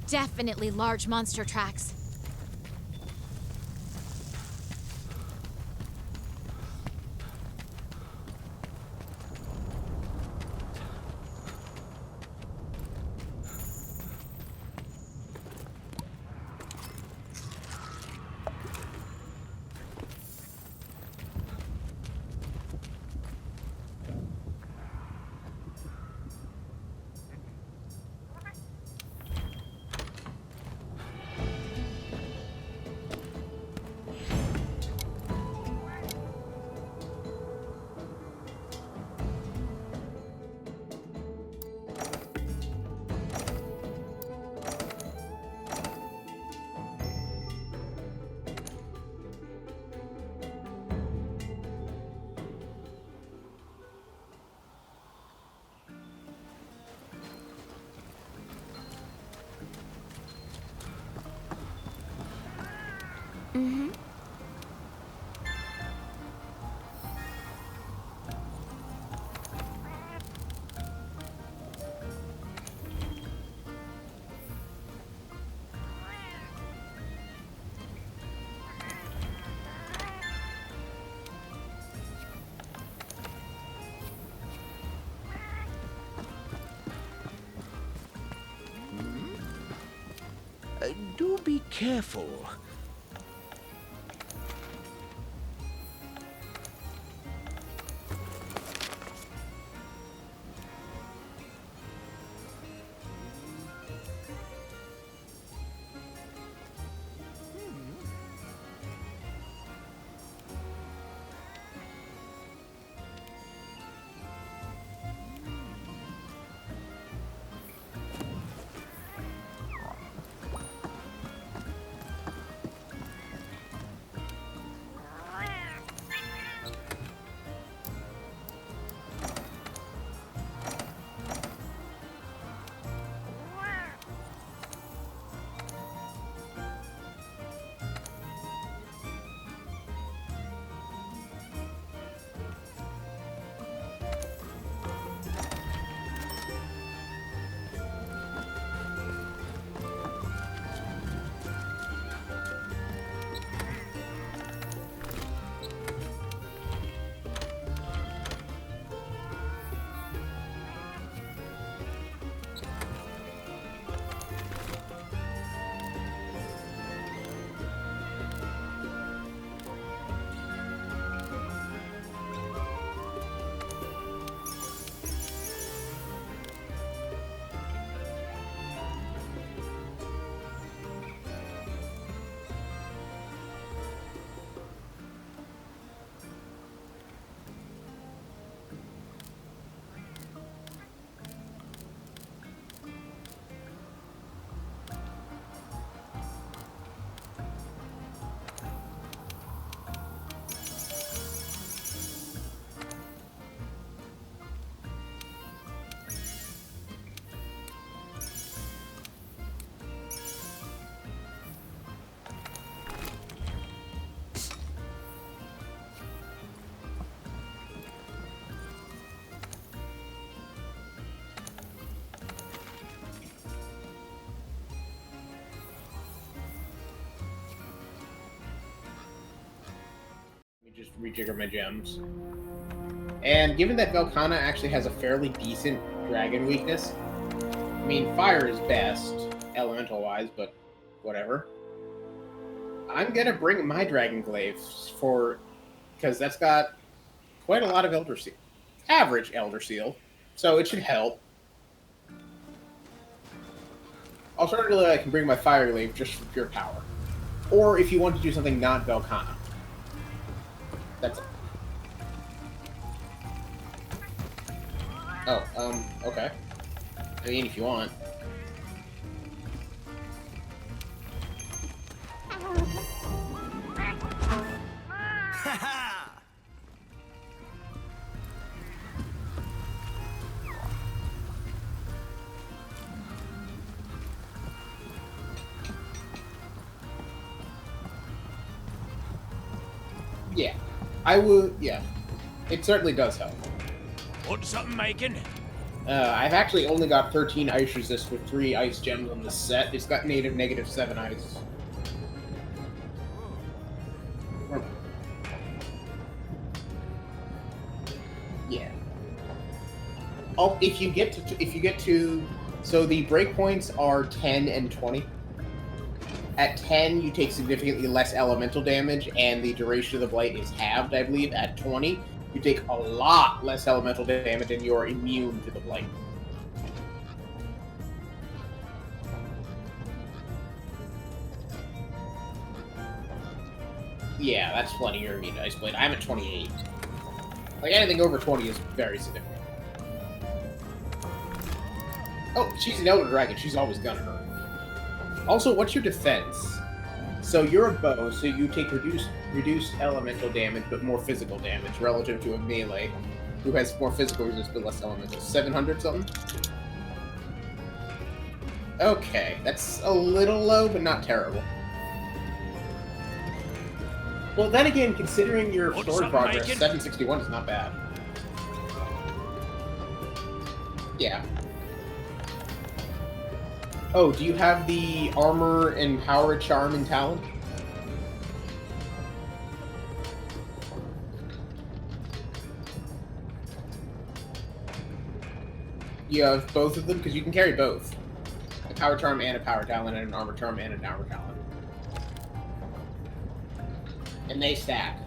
definitely large monster tracks. Mm-hmm. Do be careful. Just rejigger my gems. And given that Velkhana actually has a fairly decent dragon weakness, I mean, fire is best, elemental-wise, but whatever. I'm gonna bring my Dragon Glaives because that's got quite a lot of Elder Seal. Average Elder Seal, so it should help. Alternatively, I can bring my Fire Glaive just for pure power. Or if you want to do something not Velkhana. That's it. Oh, okay. I mean, if you want. Yeah. I would, yeah. It certainly does help. Want something making? I've actually only got 13 ice resist with 3 ice gems on this set. It's got native -7 ice. Yeah. Oh, if you get to, so the breakpoints are 10 and 20. At 10, you take significantly less elemental damage, and the duration of the blight is halved, I believe. At 20, you take a lot less elemental damage, and you're immune to the blight. Yeah, that's plenty. You're immune to Ice Blade. I'm at 28. Like, anything over 20 is very significant. Oh, she's an Elder Dragon. She's always gonna hurt. Also, what's your defense? So you're a bow, so you take reduced elemental damage, but more physical damage relative to a melee who has more physical resistance but less elemental. 700 something? Okay, that's a little low, but not terrible. Well, then again, considering your sword progress, 761 is not bad. Yeah. Oh, do you have the armor and power, charm, and talent? You have both of them? Because you can carry both. A power charm and a power talent, and an armor charm and an armor talent. And they stack.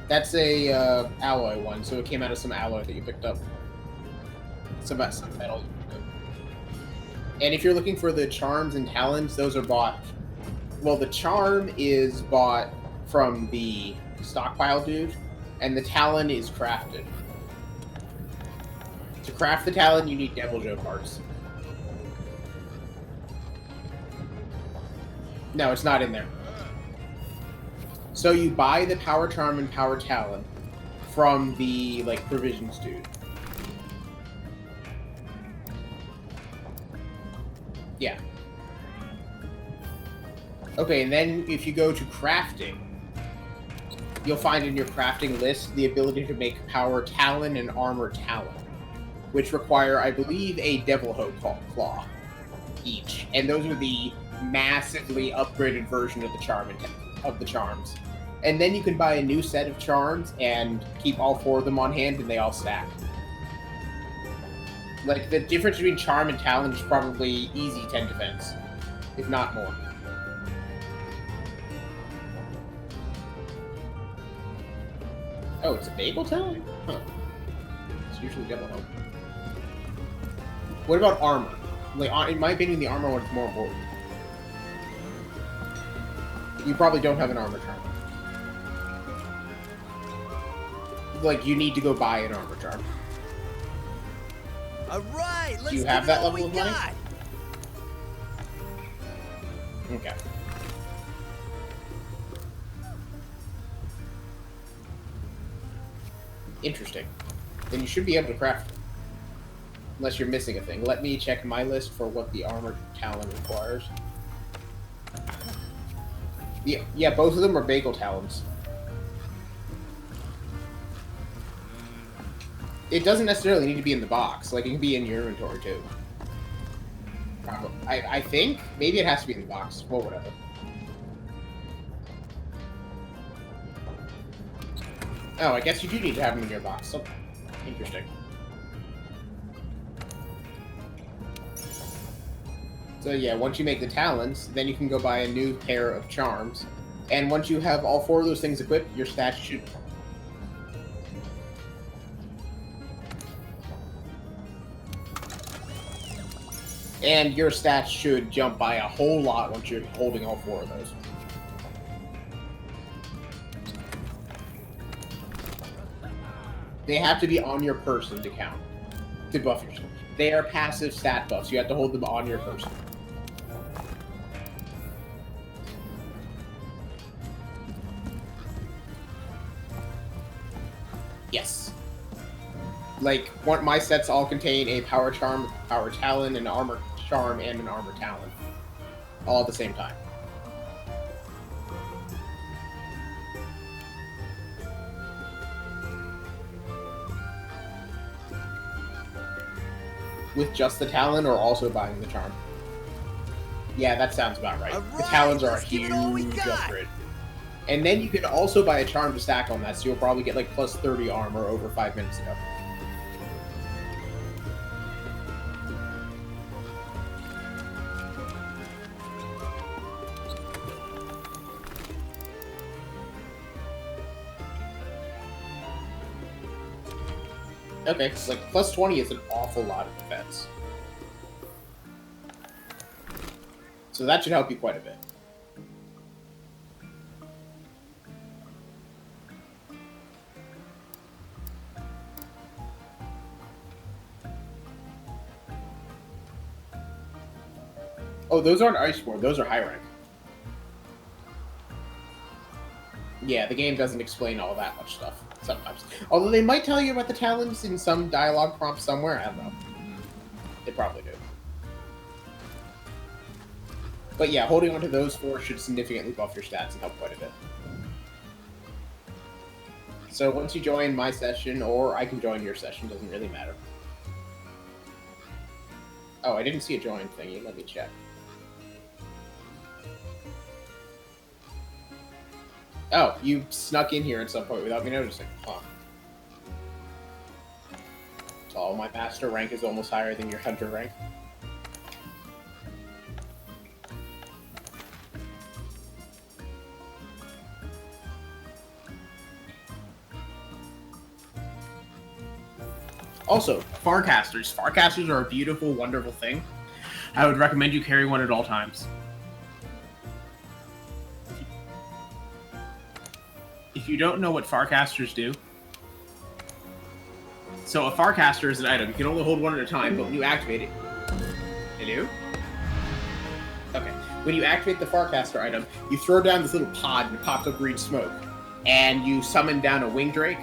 That's a alloy one, so it came out of some alloy that you picked up. Some metal you picked up. And if you're looking for the charms and talents, those are bought. Well, the charm is bought from the stockpile dude, and the talon is crafted. To craft the talon, you need Devil Joe parts. No, it's not in there. So you buy the power charm and power talon from the, like, provisions dude. Yeah. Okay, and then if you go to crafting, you'll find in your crafting list the ability to make power talon and armor talon, which require, I believe, a devil hoe claw each. And those are the massively upgraded version of the charms. And then you can buy a new set of charms and keep all 4 of them on hand, and they all stack. Like, the difference between charm and talon is probably easy 10 defense, if not more. Oh, it's a bagel talon? Huh. It's usually double hope. What about armor? Like, in my opinion, the armor one's more important. You probably don't have an armor charm. Like, you need to go buy an armor charm. Alright, let's Do you have that level of money? got. Okay. Interesting. Then you should be able to craft it. Unless you're missing a thing. Let me check my list for what the armor talon requires. Yeah, both of them are bagel talons. It doesn't necessarily need to be in the box. Like, it can be in your inventory, too. Probably. I think? Maybe it has to be in the box. Well, whatever. Oh, I guess you do need to have them in your box. So, interesting. So yeah, once you make the talons, then you can go buy a new pair of charms. And once you have all 4 of those things equipped, your stats should... And your stats should jump by a whole lot once you're holding all 4 of those. They have to be on your person to count, to buff yourself. They are passive stat buffs. You have to hold them on your person. Yes. Like, my sets all contain a power charm, power talon, an armor charm and an armor talent, all at the same time. With just the talent, or also buying the charm? Yeah, that sounds about right. The talons are a huge upgrade. And then you could also buy a charm to stack on that, so you'll probably get like plus 30 armor over 5 minutes ago. Okay, like plus 20 is an awful lot of defense. So that should help you quite a bit. Oh, those aren't Iceborne, those are high rank. Yeah, the game doesn't explain all that much stuff, sometimes. Although they might tell you about the talents in some dialogue prompt somewhere, I don't know. They probably do. But yeah, holding onto those 4 should significantly buff your stats and help quite a bit. So once you join my session, or I can join your session, doesn't really matter. Oh, I didn't see a join thingy, let me check. Oh, you snuck in here at some point without me noticing. Huh. So my master rank is almost higher than your hunter rank. Also, Farcasters. Farcasters are a beautiful, wonderful thing. I would recommend you carry one at all times. If you don't know what Farcasters do, so a Farcaster is an item. You can only hold one at a time, but when you activate it... They do? Okay. When you activate the Farcaster item, you throw down this little pod and it pops up green smoke. And you summon down a Wing Drake,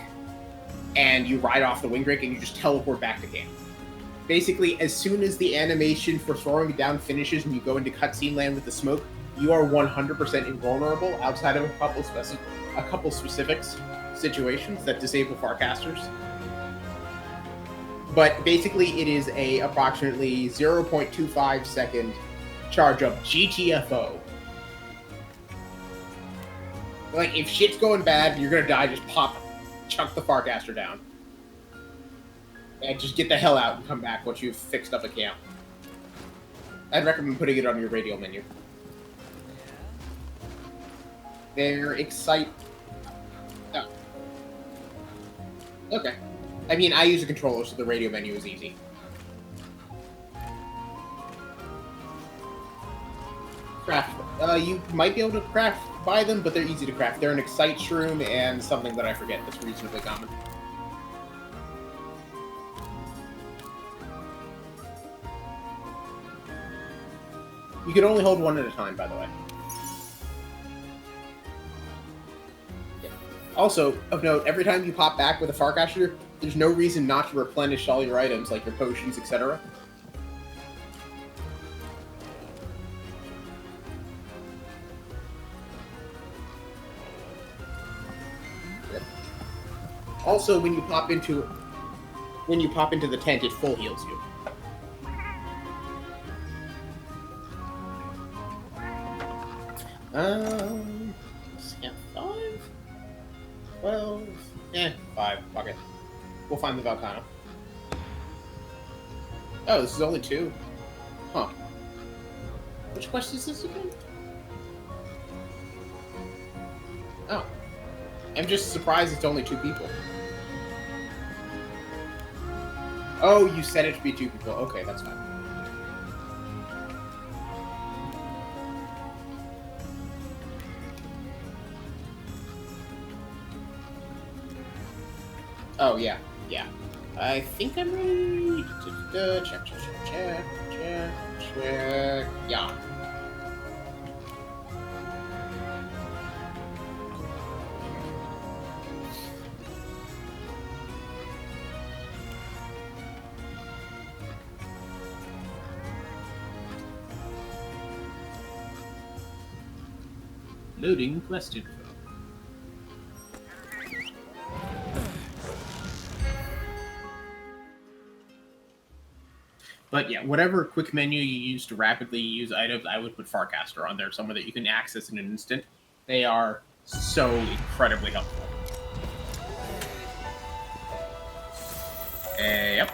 and you ride off the Wing Drake, and you just teleport back to camp. Basically, as soon as the animation for throwing it down finishes and you go into cutscene land with the smoke, you are 100% invulnerable outside of a couple specifics situations that disable Farcasters. But basically, it is a approximately 0.25 second charge up GTFO. Like, if shit's going bad and you're gonna die, just chuck the Farcaster down. And just get the hell out and come back once you've fixed up a camp. I'd recommend putting it on your radio menu. They're Oh. Okay. I mean, I use a controller, so the radio menu is easy. Craft. You might be able to buy them, but they're easy to craft. They're an Excite Shroom and something that I forget that's reasonably common. You can only hold one at a time, by the way. Yeah. Also, of note, every time you pop back with a Farcaster, there's no reason not to replenish all your items, like your potions, etc. Yep. Also, when you pop into the tent, it full heals you. Yeah, 5? 12? 5. Fuck it. We'll find the Velkhana. Oh, this is only 2? Huh. Which quest is this again? Oh. I'm just surprised it's only 2 people. Oh, you set it to be 2 people. Okay, that's fine. Oh, yeah. Yeah. I think I'm ready. Check. Yeah. Loading quest info. But yeah, whatever quick menu you use to rapidly use items, I would put Farcaster on there, somewhere that you can access in an instant. They are so incredibly helpful. Yep.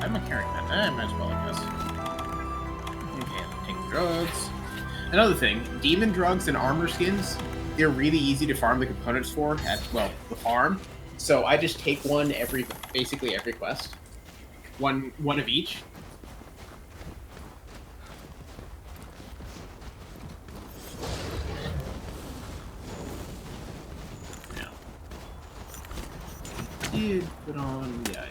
I'm a carrying that. I might as well, I guess. Okay, I'm taking drugs. Another thing, demon drugs and armor skins, they're really easy to farm the components for at, well, the farm. So I just take one basically every quest. One of each. Yeah. Did put on, yeah, I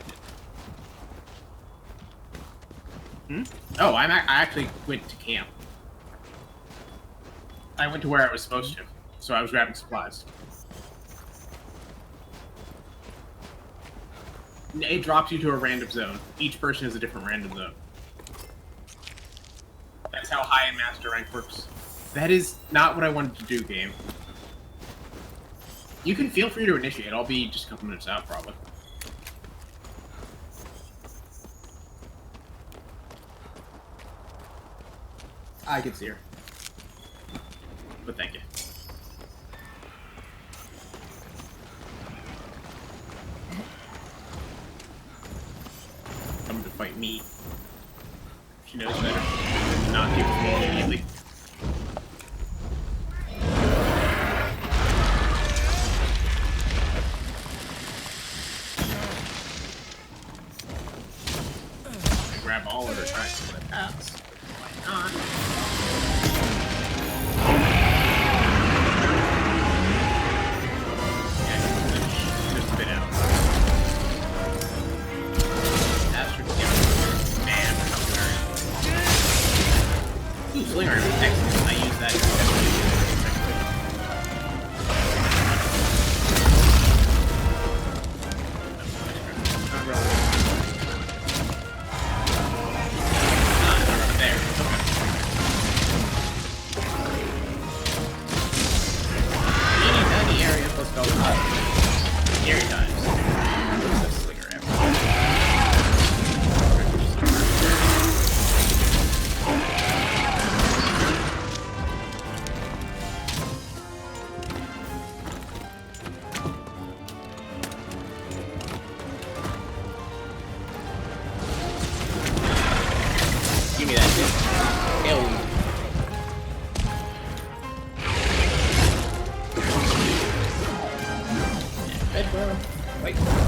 did. Oh, I actually went to camp. I went to where I was supposed to, so I was grabbing supplies. It drops you to a random zone. Each person is a different random zone. That's how high and master rank works. That is not what I wanted to do, game. You can feel free to initiate. I'll be just a couple minutes out, probably. I can see her. But thank you. Coming to fight me. She knows better. Not deal with me immediately. I grab all of her tracks in the pass. Why not? Slinger, excellent. I use that. There. Teeny tiny area plus go scary times. What's the slinger ever? Give me that shit. Hell yeah. Red bar. White bar.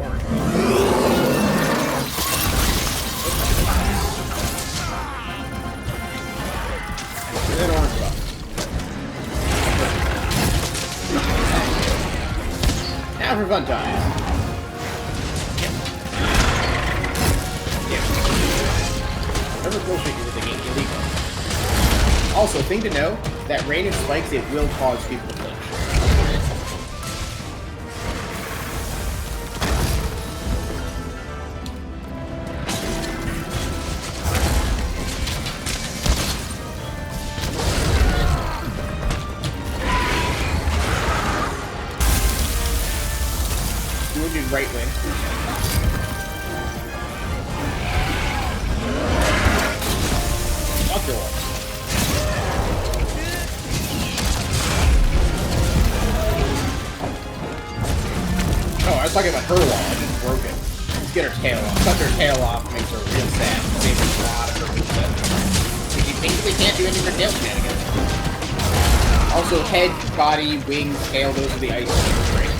Orange bar. Red orange bar. Now for fun times. Whatever bullshit you're with the game, illegal. Also, thing to know, that rain of spikes, it will cause people to flinch. Wounded right wing. Oh, I was talking about her wall. I just broke it. Let's get her tail off. Cut her tail off makes her real sad. Saves a lot of her stuff. She basically can't do any of her tail shenanigans. Also, head, body, wings, tail, those are the ice skills, right?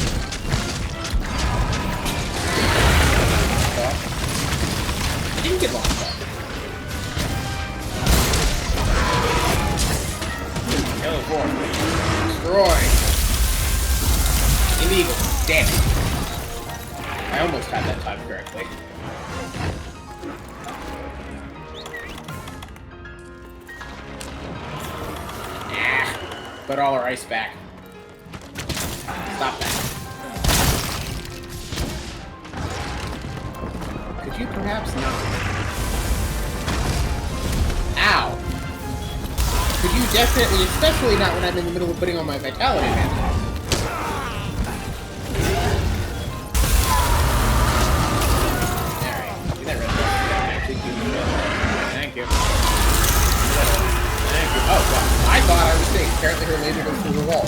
I didn't get launched off. Teleport. Destroy. Illegal. Damn it. I almost had that time correctly. Put all our ice back. Stop that. Could you perhaps not? Ow! Could you definitely, especially not when I'm in the middle of putting on my vitality bandage. Alright, do that red buff. Actually do it. Thank you. Thank you. Oh, well, I thought I was safe. Apparently her laser goes through the wall.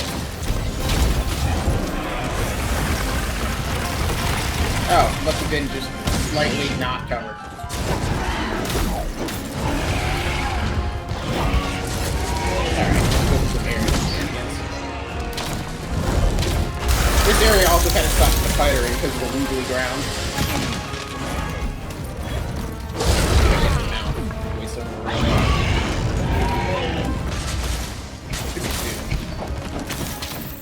Oh, must have been just slightly not covered. This area also kind of sucks the fighter in because of the wiggly ground.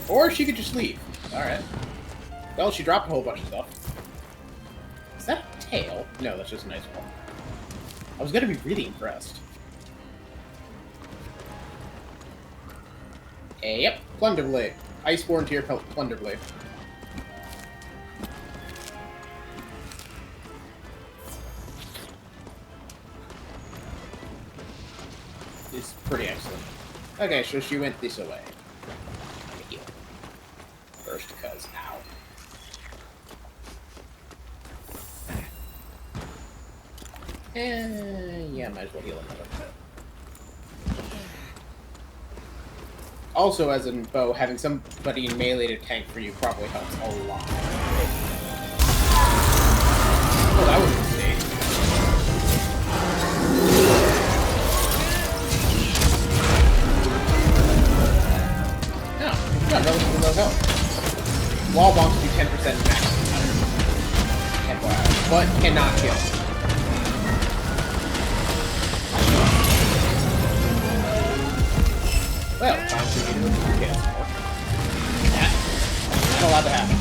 Or she could just leave. Alright. Well, she dropped a whole bunch of stuff. Is that a tail? No, that's just a nice one. I was gonna be really impressed. Yep, Plunder Blade. Iceborne tier Plunder Blade. It's pretty excellent. Okay, so she went this way. Heal. First, cause ow. Yeah, might as well heal another. Also, as a bow, having somebody in melee to tank for you probably helps a lot. Oh, that was a mistake. No, it's not relatively low health. Wall bombs do 10% max damage, but cannot kill. Well, time to get into the cast more. That's not allowed to happen.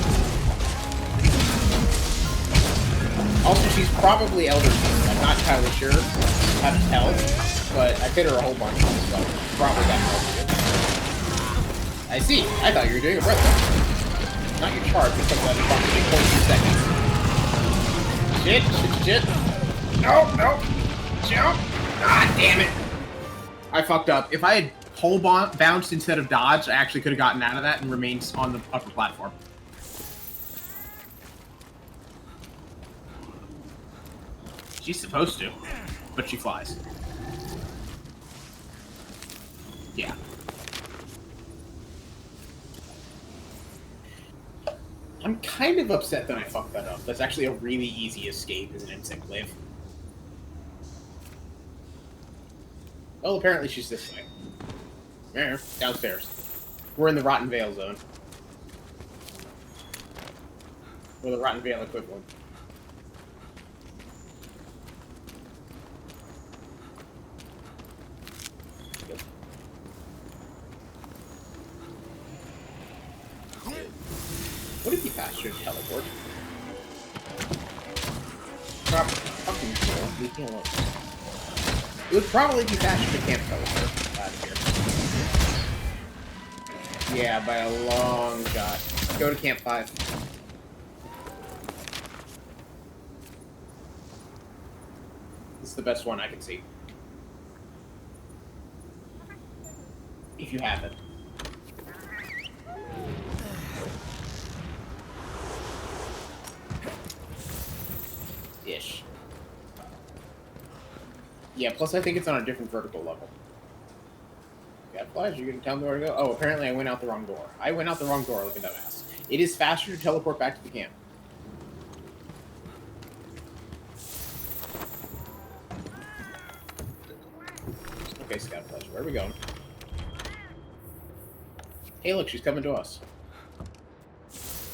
Also, she's probably Elder Beast. I'm not entirely sure how to tell, but I hit her a whole bunch, so probably that helps. I see. I thought you were doing a breath. Not your charge, but something that approximately 42 seconds. Shit. No. Jump. Ah, damn it. I fucked up. If I had pole bounced instead of dodge, I actually could have gotten out of that and remained on the upper platform. She's supposed to, but she flies. Yeah. I'm kind of upset that I fucked that up. That's actually a really easy escape as an insect live. Well, apparently she's this way. There, downstairs. We're in the Rotten Vale zone. Or the Rotten Vale equivalent. Would it be faster to teleport? Fucking kill. Leave me alone. It would probably be faster to camp teleport out of here. Yeah, by a long shot. Go to camp 5. This is the best one I can see. If you have it. Ish. Yeah, plus I think it's on a different vertical level. Gadflies, you're gonna tell me where to go? Oh, apparently I went out the wrong door. I went out the wrong door, look at that ass. It is faster to teleport back to the camp. Okay, Gadflies, where are we going? Hey, look, she's coming to us.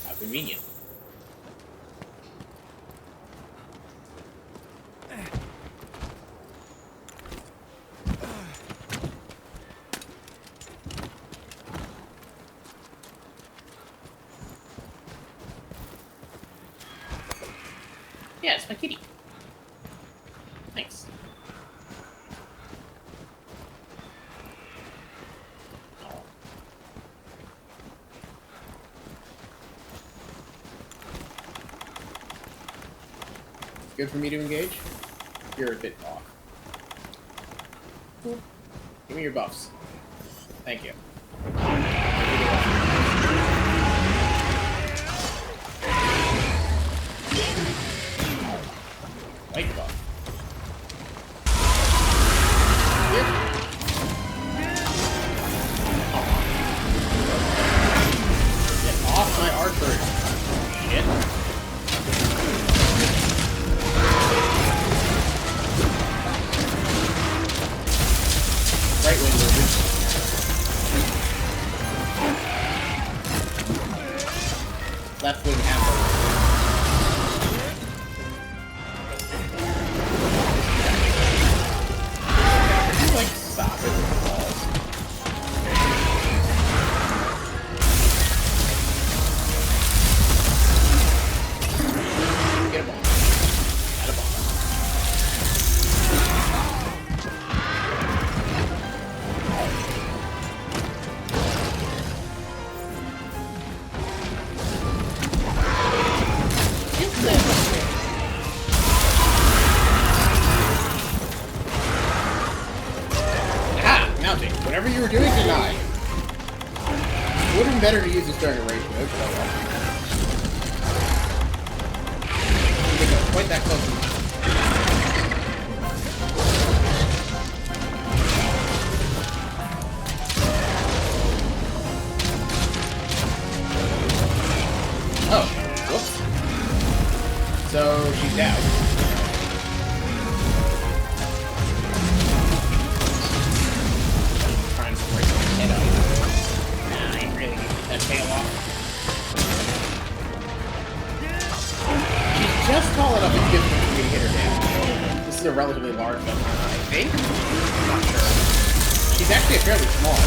How convenient. Yeah, it's my kitty. Thanks. Oh. Good for me to engage? You're a bit off. Cool. Give me your buffs. Thank you. White buff. Get off my archer. Shit. Right wing movement. Left wing amber. Like, stop it with the balls. Get a ball. Add a ball. Mounting. Whatever you were doing, denied. It would have been better to use this during a rage mode, but oh well. You get quite that close to the Oh, whoops. So, she's down. Just tall enough to get me to hit her down. This is a relatively large Velkhana, I think? I'm not sure. She's actually fairly small,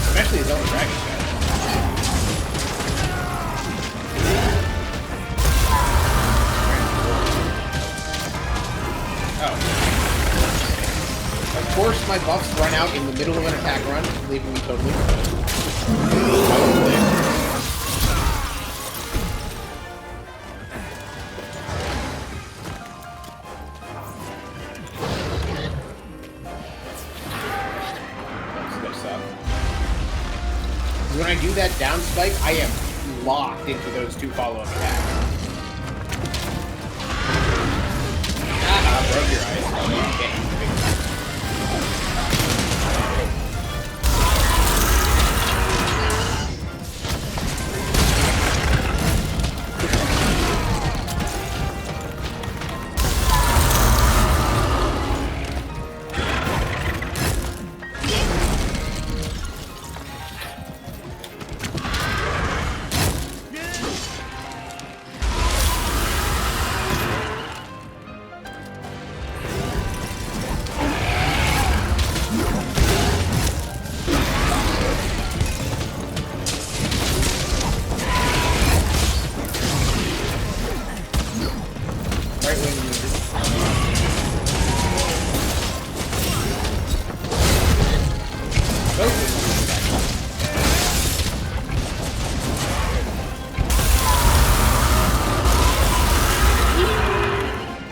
especially his own dragon guy. Oh. Of course, my buffs run out in the middle of an attack run, leaving me totally exposed. When I do that down spike, I am locked into those two follow-up attacks. Broke your eyes. Okay.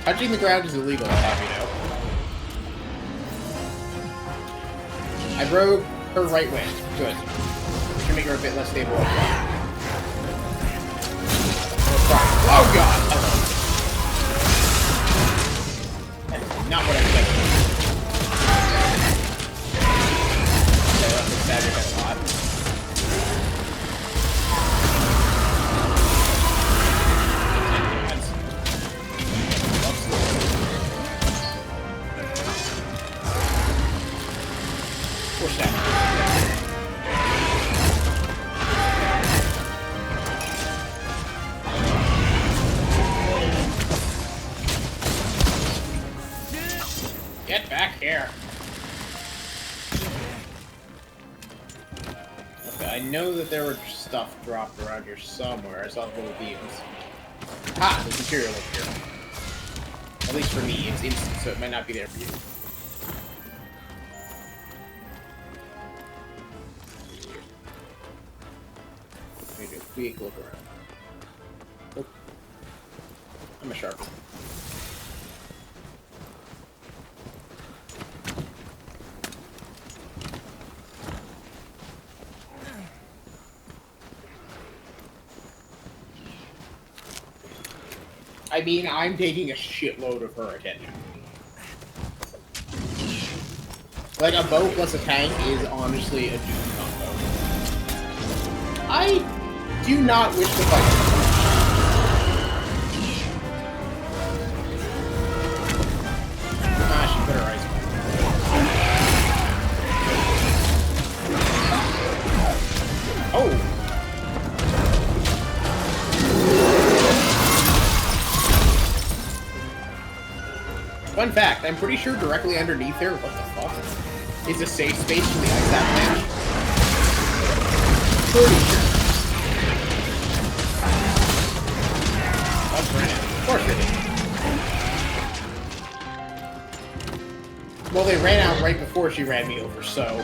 Touching the ground is illegal, I'll have you know. I broke her right wing. Good. We can make her a bit less stable. Oh god! That's not what I expected. Okay, that's a stagger head a lot. Push that. Get back here. Okay, I know that there were stuff dropped around here somewhere. I saw the little beams. Ha! There's material over here. At least for me, it's instant, so it might not be there for you. Maybe a quick look around. Oh. I'm a sharpie. I mean, I'm taking a shitload of her attention. Like, a bow plus a tank is honestly a doom combo. I do not wish to fight her. Ah, she put her ice back. Oh! Fun fact, I'm pretty sure directly underneath there, what the fuck, is a safe space from the ice avalanche. Pretty sure. That's right. Of course they did. Well, they ran out right before she ran me over, so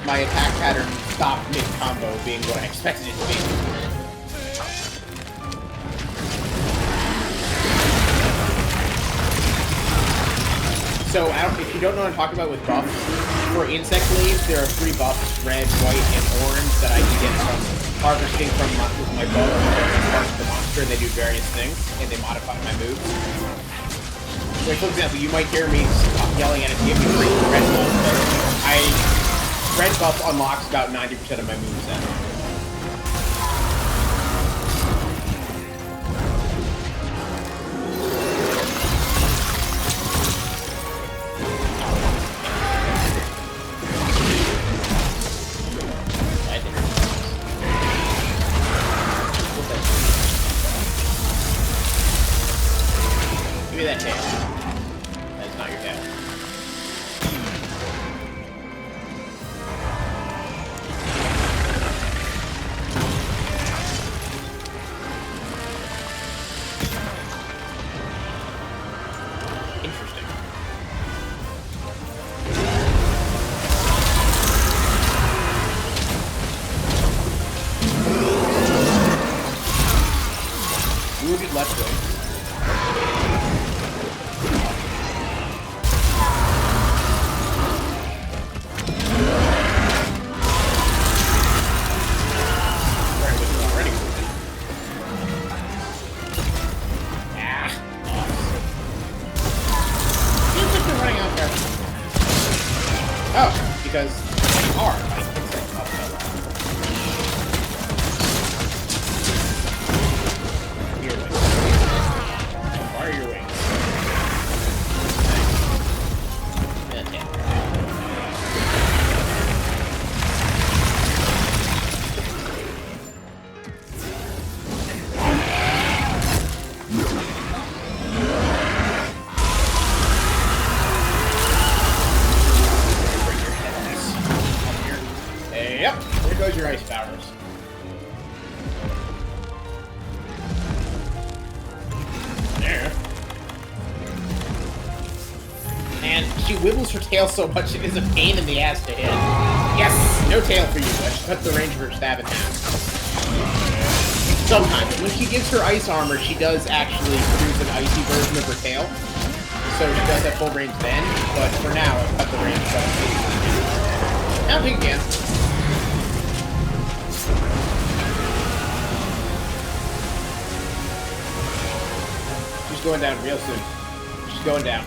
my attack pattern stopped mid-combo being what I expected it to be. So, if you don't know what I'm talking about with buffs, for insect leaves, there are 3 buffs, red, white, and orange, that I can get from harvesting from my bow or different parts of the monster, and they do various things, and they modify my moves. Like, for example, you might hear me yelling at it to give me 3 red buff, but red buff unlocks about 90% of my moveset. Give me that tail. That's not your tail. Interesting. Wounded left wing. Because they are like insect up so long. Your wings. How are your wings? Okay. Yep, there goes your ice powers. There. And she wibbles her tail so much it is a pain in the ass to hit. Yes! No tail for you. I should cut the range of her stab in half. Sometimes. When she gives her ice armor, she does actually produce an icy version of her tail. So she does have full range then, but for now, I've cut the range so now think again. She's going down real soon. She's going down.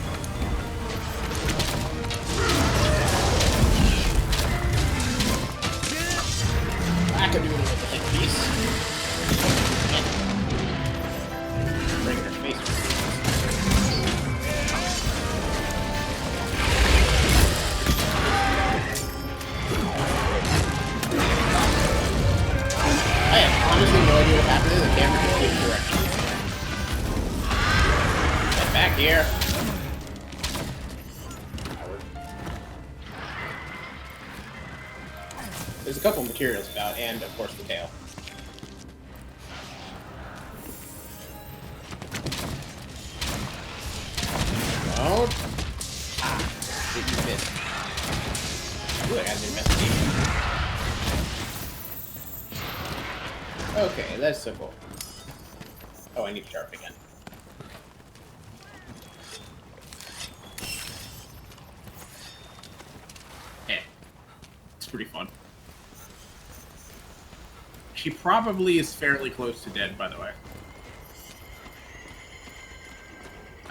Wackadoodle with the hit piece. Bringing her face. I have honestly no idea what happened there. The camera just changed direction. Get back here. There's a couple materials about, and of course the tail. Oh. Ah. Did you miss? Ooh, I got a new investigation. Okay, that's simple. Oh, I need to sharpen again. Eh. It's pretty fun. She probably is fairly close to dead, by the way.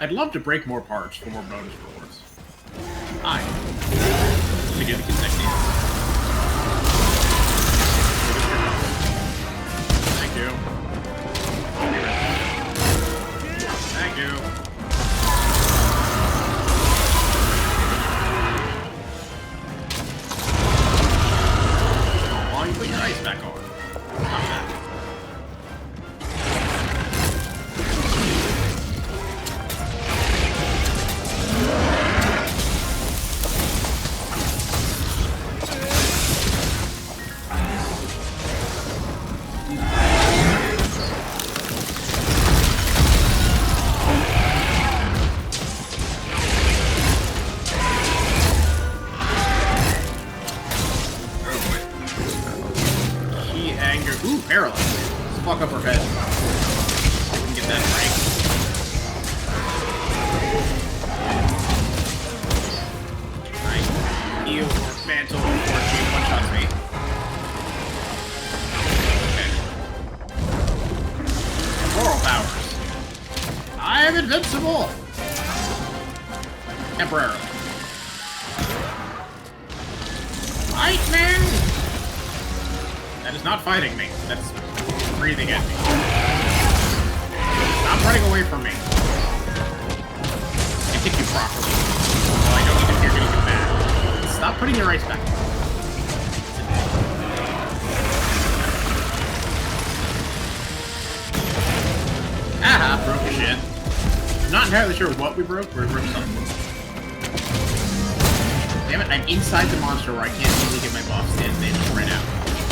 I'd love to break more parts for more bonus rewards. To do the consecutive. Thank you. Thank you. Oh, you put your ice back on. Stop that. Paralyzed. Let's fuck up her head. We can get that break. Nice. Heal or mantle or she one-shots me. Okay. Moral powers. I am invincible! Temporarily. Fight me! That is not fighting me. That's breathing at me. Stop running away from me. I hit you properly. Well, I don't even hear anything bad. Stop putting your ice back. Aha, broke the shit. I'm not entirely sure what we broke, but we broke something. Damn it, I'm inside the monster where I can't easily get my buffs and they just ran out.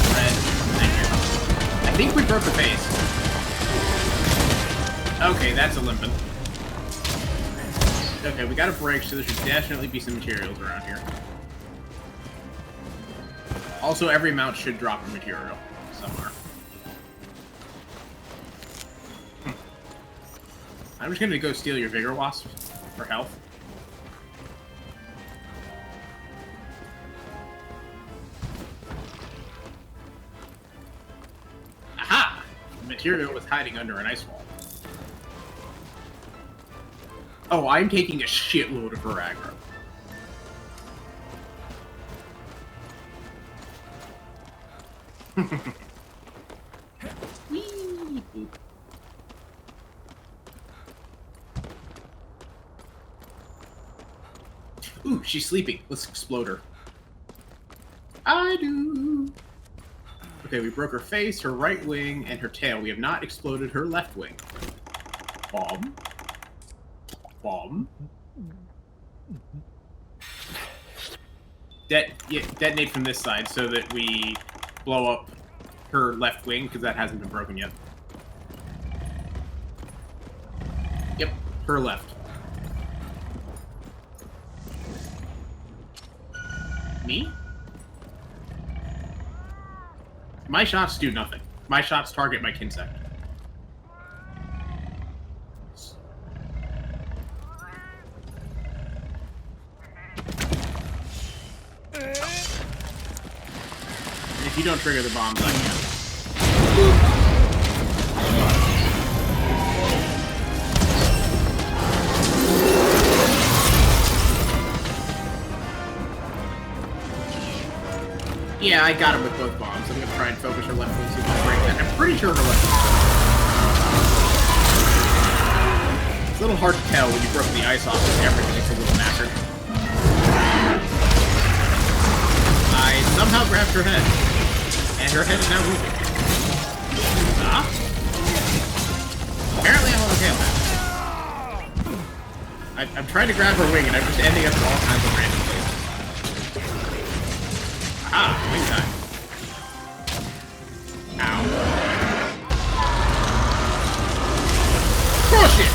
Red, thank you. I think we broke the face. Okay, that's a limpin'. Okay, we got a break, so there should definitely be some materials around here. Also, every mount should drop a material somewhere. I'm just gonna go steal your Vigor Wasp for health. Aha! The material was hiding under an ice wall. Oh, I'm taking a shitload of her aggro. Whee! Boop. Ooh, she's sleeping. Let's explode her. I do. Okay, we broke her face, her right wing, and her tail. We have not exploded her left wing. Bomb. Bomb. Detonate from this side so that we blow up her left wing, because that hasn't been broken yet. Yep, her left. Me? My shots do nothing. My shots target my Kinsect. And if you don't trigger the bombs, I can. Yeah, I got him with both bombs. I'm gonna try and focus her left wing so we can break that. I'm pretty sure her left wing. It's a little hard to tell when you broke the ice off because everything's a little knackered. I somehow grabbed her head. And her head is now moving. Ah? Apparently I'm okay on that. I'm trying to grab her wing and I'm just ending up in all kinds of random places. Ah, wing time. Ow. Bullshit!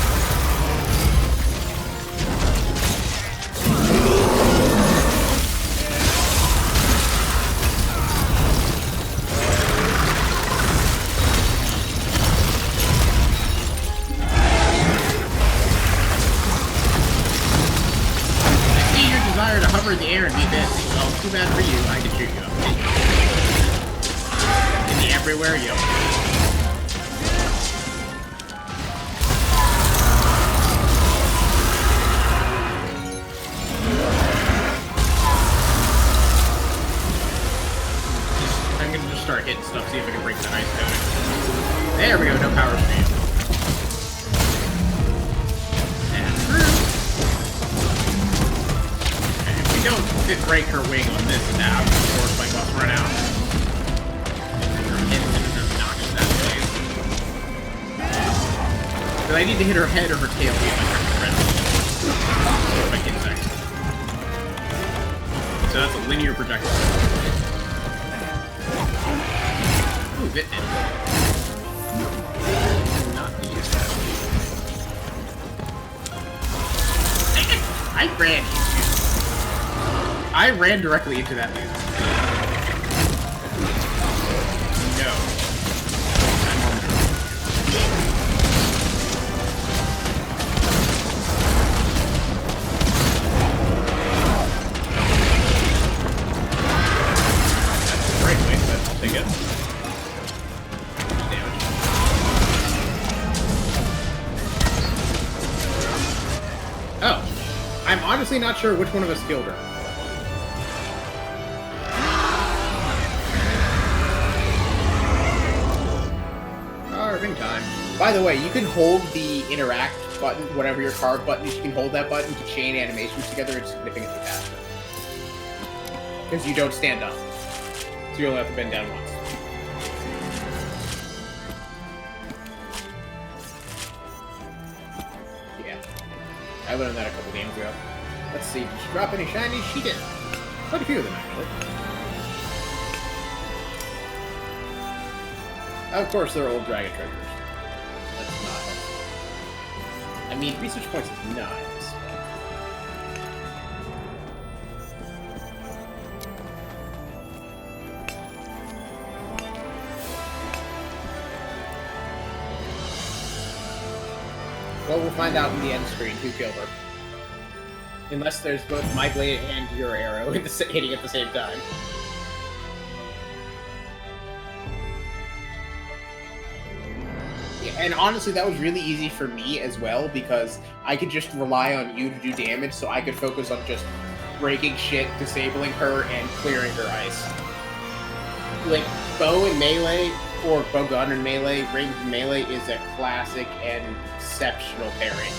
I see your desire to hover in the air and be dancing. Well, too bad for you. I can shoot you up. In the everywhere, yo. did break her wing on this now. Of course, my boss run out. But I need to hit her head or her tail to get my turn red. So that's a linear projectile. Ooh, bit it. Not use that. I ran directly into that laser. No. I'm on there. That's the right way, but I'll take it. Damage. Oh. I'm honestly not sure which one of us killed her. Carving time. By the way, you can hold the interact button, whatever your carve button is, you can hold that button to chain animations together. It's significantly faster. Because you don't stand up. So you only have to bend down once. Yeah. I learned that a couple games ago. Let's see, did she drop any shinies? She did. Quite a few of them, actually. Of course, they're old dragon treasures. That's not helpful. I mean, research points is nice. Well, we'll find out in the end screen who killed her. Unless there's both my blade and your arrow hitting at the same time. Yeah, and honestly, that was really easy for me as well, because I could just rely on you to do damage, so I could focus on just breaking shit, disabling her, and clearing her ice. Like, bow and melee, or bow gun and melee, ranged melee is a classic and exceptional pairing.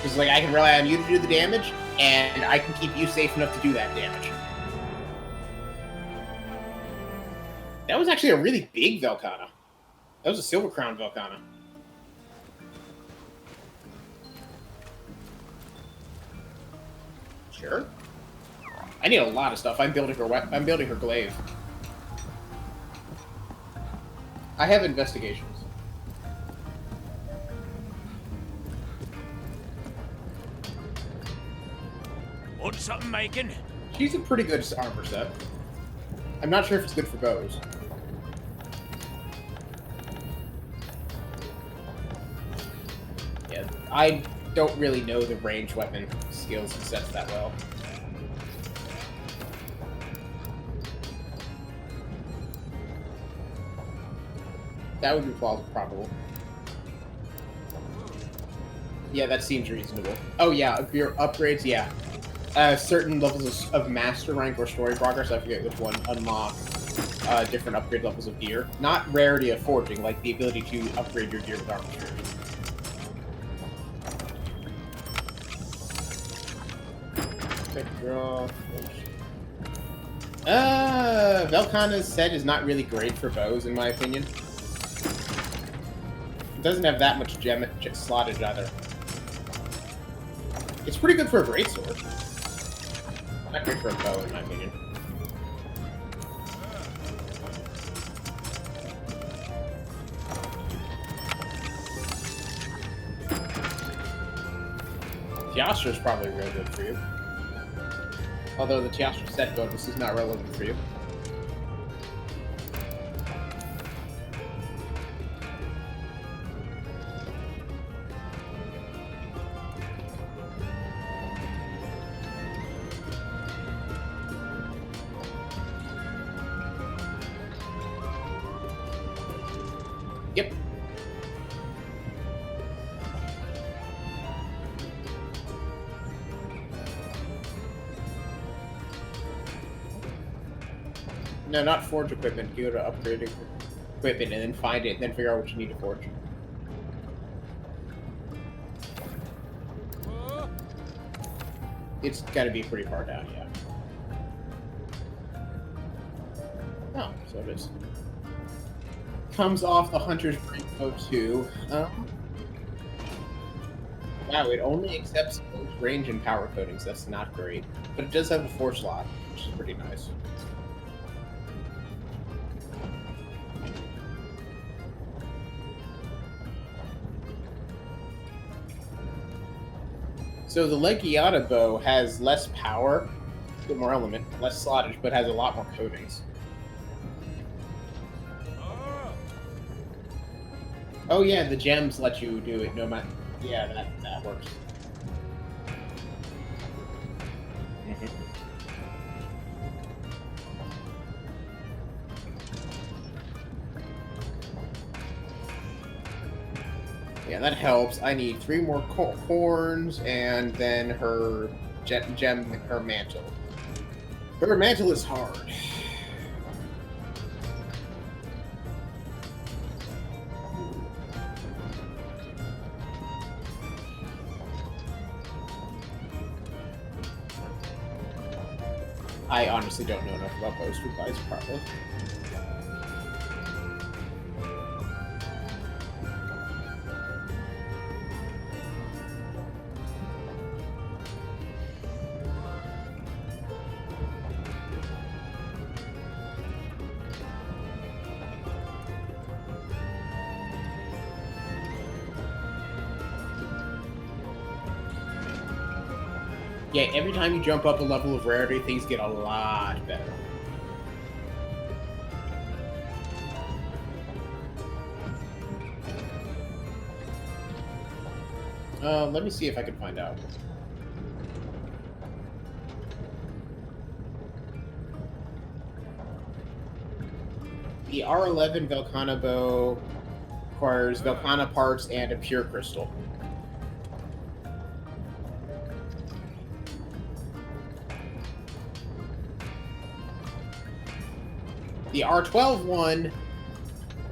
Because, like, I can rely on you to do the damage, and I can keep you safe enough to do that damage. That was actually a really big Velkhana. That was a Silver Crown Velkhana. Sure. I need a lot of stuff. I'm building her glaive. I have investigations. What's something making? She's a pretty good armor set. I'm not sure if it's good for bows. Yeah, I don't really know the ranged weapon skills and sets that well. That would be probable. Yeah, that seems reasonable. Oh yeah, your upgrades, yeah. Certain levels of master rank or story progress, I forget which one, unlock different upgrade levels of gear. Not rarity of forging, like the ability to upgrade your gear with armor series. Draw. Velkhana's set is not really great for bows, in my opinion. It doesn't have that much gem slottage either. It's pretty good for a greatsword. Not great for a bow, in my opinion. Teostra's probably real good for you. Although the Teostra set bonus is not relevant for you. Yep. No, not forge equipment. You go to upgrade equipment and then find it and then figure out what you need to forge. It's gotta be pretty far down, yeah. Oh, so it is. Comes off the Hunter's Rainbow 2. Wow, it only accepts range and power coatings. That's not great. But it does have a 4 slot, which is pretty nice. So the Legiana bow has less power, a bit more element, less slottage, but has a lot more coatings. Oh yeah, the gems let you do it no matter. Yeah, that works. Yeah, that helps. I need 3 more horns and then her her mantle. Her mantle is hard. I honestly don't know enough about bows to advise properly. Yeah, every time you jump up a level of rarity, things get a lot better. Let me see if I can find out. The R11 Velkhana bow requires Velkhana parts and a pure crystal. The R12 one,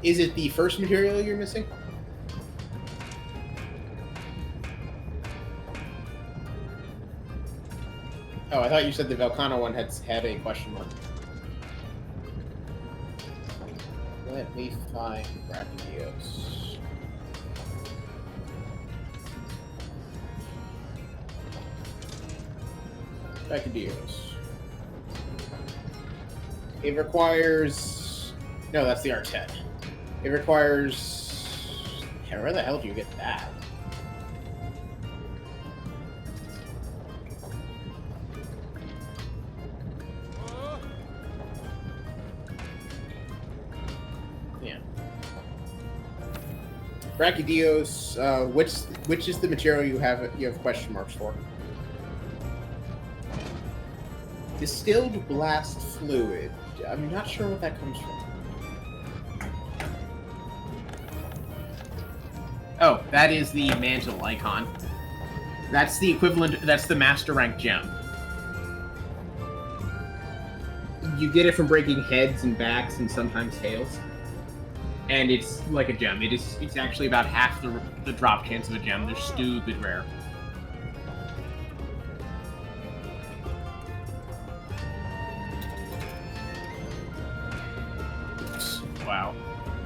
is it the first material you're missing? Oh, I thought you said the Velkhana one had a question mark. Let me find Brachydios. Brachydios. It requires... No, that's the R10. It requires... Yeah, where the hell do you get that? Yeah. Brachydios, which is the material you have question marks for? Distilled blast fluid. I'm not sure what that comes from. Oh, that is the mantle icon. That's the equivalent, that's the master rank gem. You get it from breaking heads and backs and sometimes tails. And it's like a gem. It's actually about half the drop chance of a gem. They're stupid rare. Wow.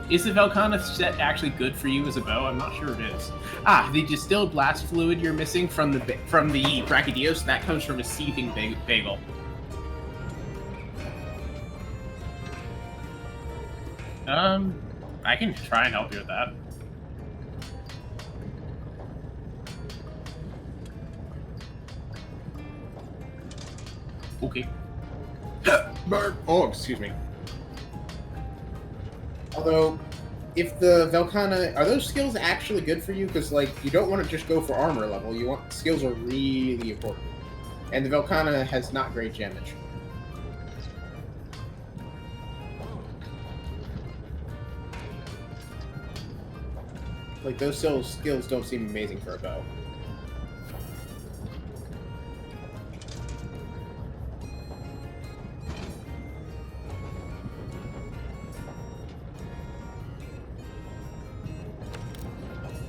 Is the Velkhana set actually good for you as a bow? I'm not sure it is. Ah, the distilled blast fluid you're missing from the Brachydios, that comes from a Seething Bagel. I can try and help you with that. Okay. Burn. Oh, excuse me. Although, if the Velkhana... Are those skills actually good for you? Because, like, you don't want to just go for armor level. You want... Skills are really important. And the Velkhana has not great damage. Like, those skills don't seem amazing for a bow.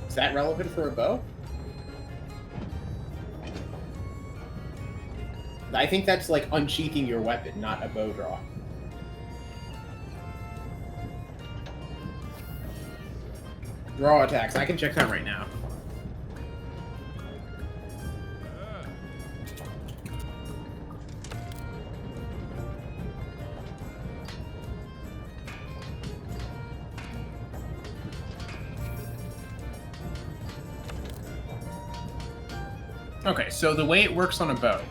Is that relevant for a bow? I think that's like unsheathing your weapon, not a bow draw. Draw attacks. I can check that right now. Okay, so the way it works on a bow,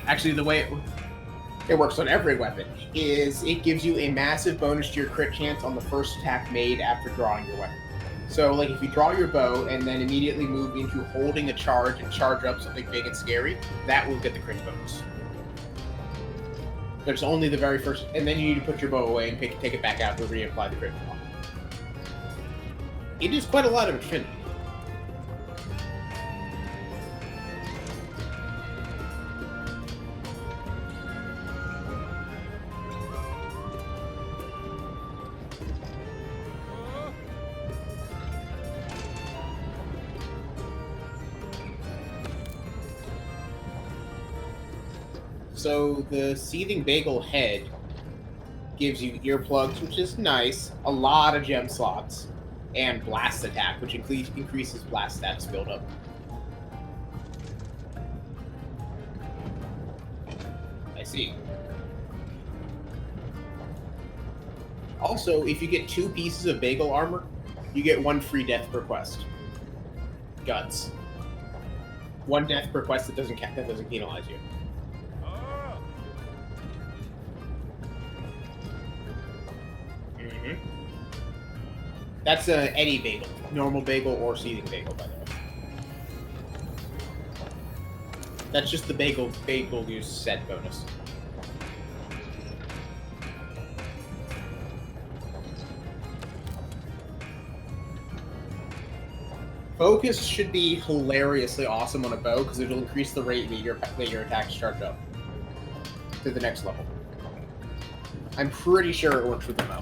actually the way it works on every weapon, is it gives you a massive bonus to your crit chance on the first attack made after drawing your weapon. So, like, if you draw your bow and then immediately move into holding a charge and charge up something big and scary, that will get the crit bonus. But it's only the very first, and then you need to put your bow away and take it back out to reapply the crit draw. It is quite a lot of affinity. So the Seething Bagel head gives you earplugs, which is nice, a lot of gem slots, and blast attack, which increases blast stats buildup. I see. Also, if you get 2 pieces of bagel armor, you get 1 free death per quest. Guts. 1 death per quest that doesn't penalize you. That's any bagel. Normal bagel or seething bagel, by the way. That's just the Bazelgeuse set bonus. Focus should be hilariously awesome on a bow because it'll increase the rate that your attacks charge up to the next level. I'm pretty sure it works with the bow.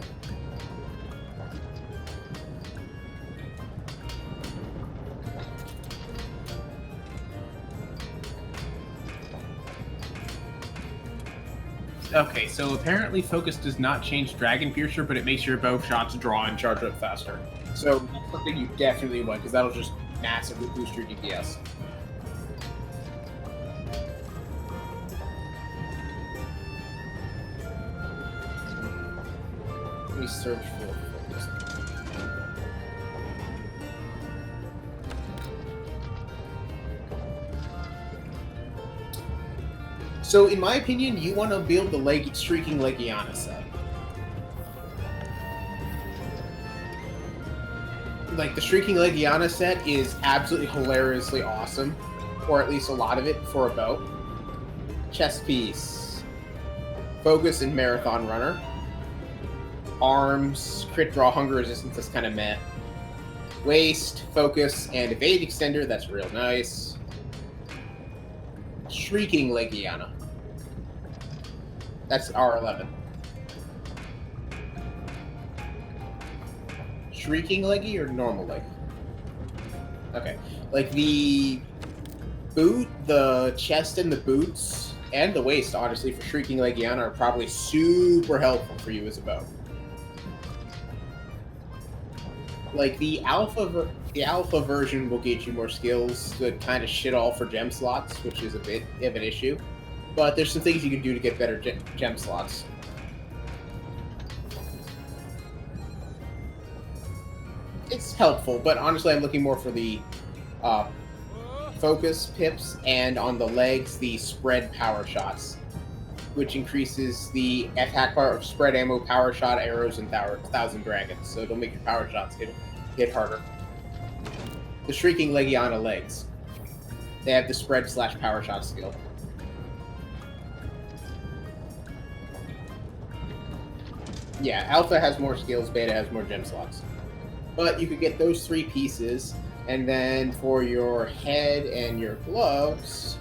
Okay, so apparently focus does not change Dragon Piercer, but it makes your bow shots draw and charge up faster. So that's something you definitely want, because that'll just massively boost your DPS. Let me search for focus. So, in my opinion, you want to build the Shrieking Legiana set. Like, the Shrieking Legiana set is absolutely hilariously awesome, or at least a lot of it, for a bow. Chest piece. Focus and Marathon Runner. Arms, crit draw, hunger resistance, that's kind of meh. Waist, focus, and evade extender, that's real nice. Shrieking Legiana. That's R11. Shrieking Leggy or normal Leggy? Okay. Like the boot, the chest and the boots, and the waist, honestly, for Shrieking Legiana are probably super helpful for you as a bow. Like the alpha version will get you more skills to kind of shit all for gem slots, which is a bit of an issue. But there's some things you can do to get better gem slots. It's helpful, but honestly I'm looking more for the focus pips, and on the legs, the spread power shots, which increases the attack power of spread ammo, power shot, arrows, and 1,000 dragons. So it'll make your power shots hit harder. The Shrieking Legiana legs. They have the spread/power shot skill. Yeah, Alpha has more skills, Beta has more gem slots. But you could get those 3 pieces, and then for your head and your gloves...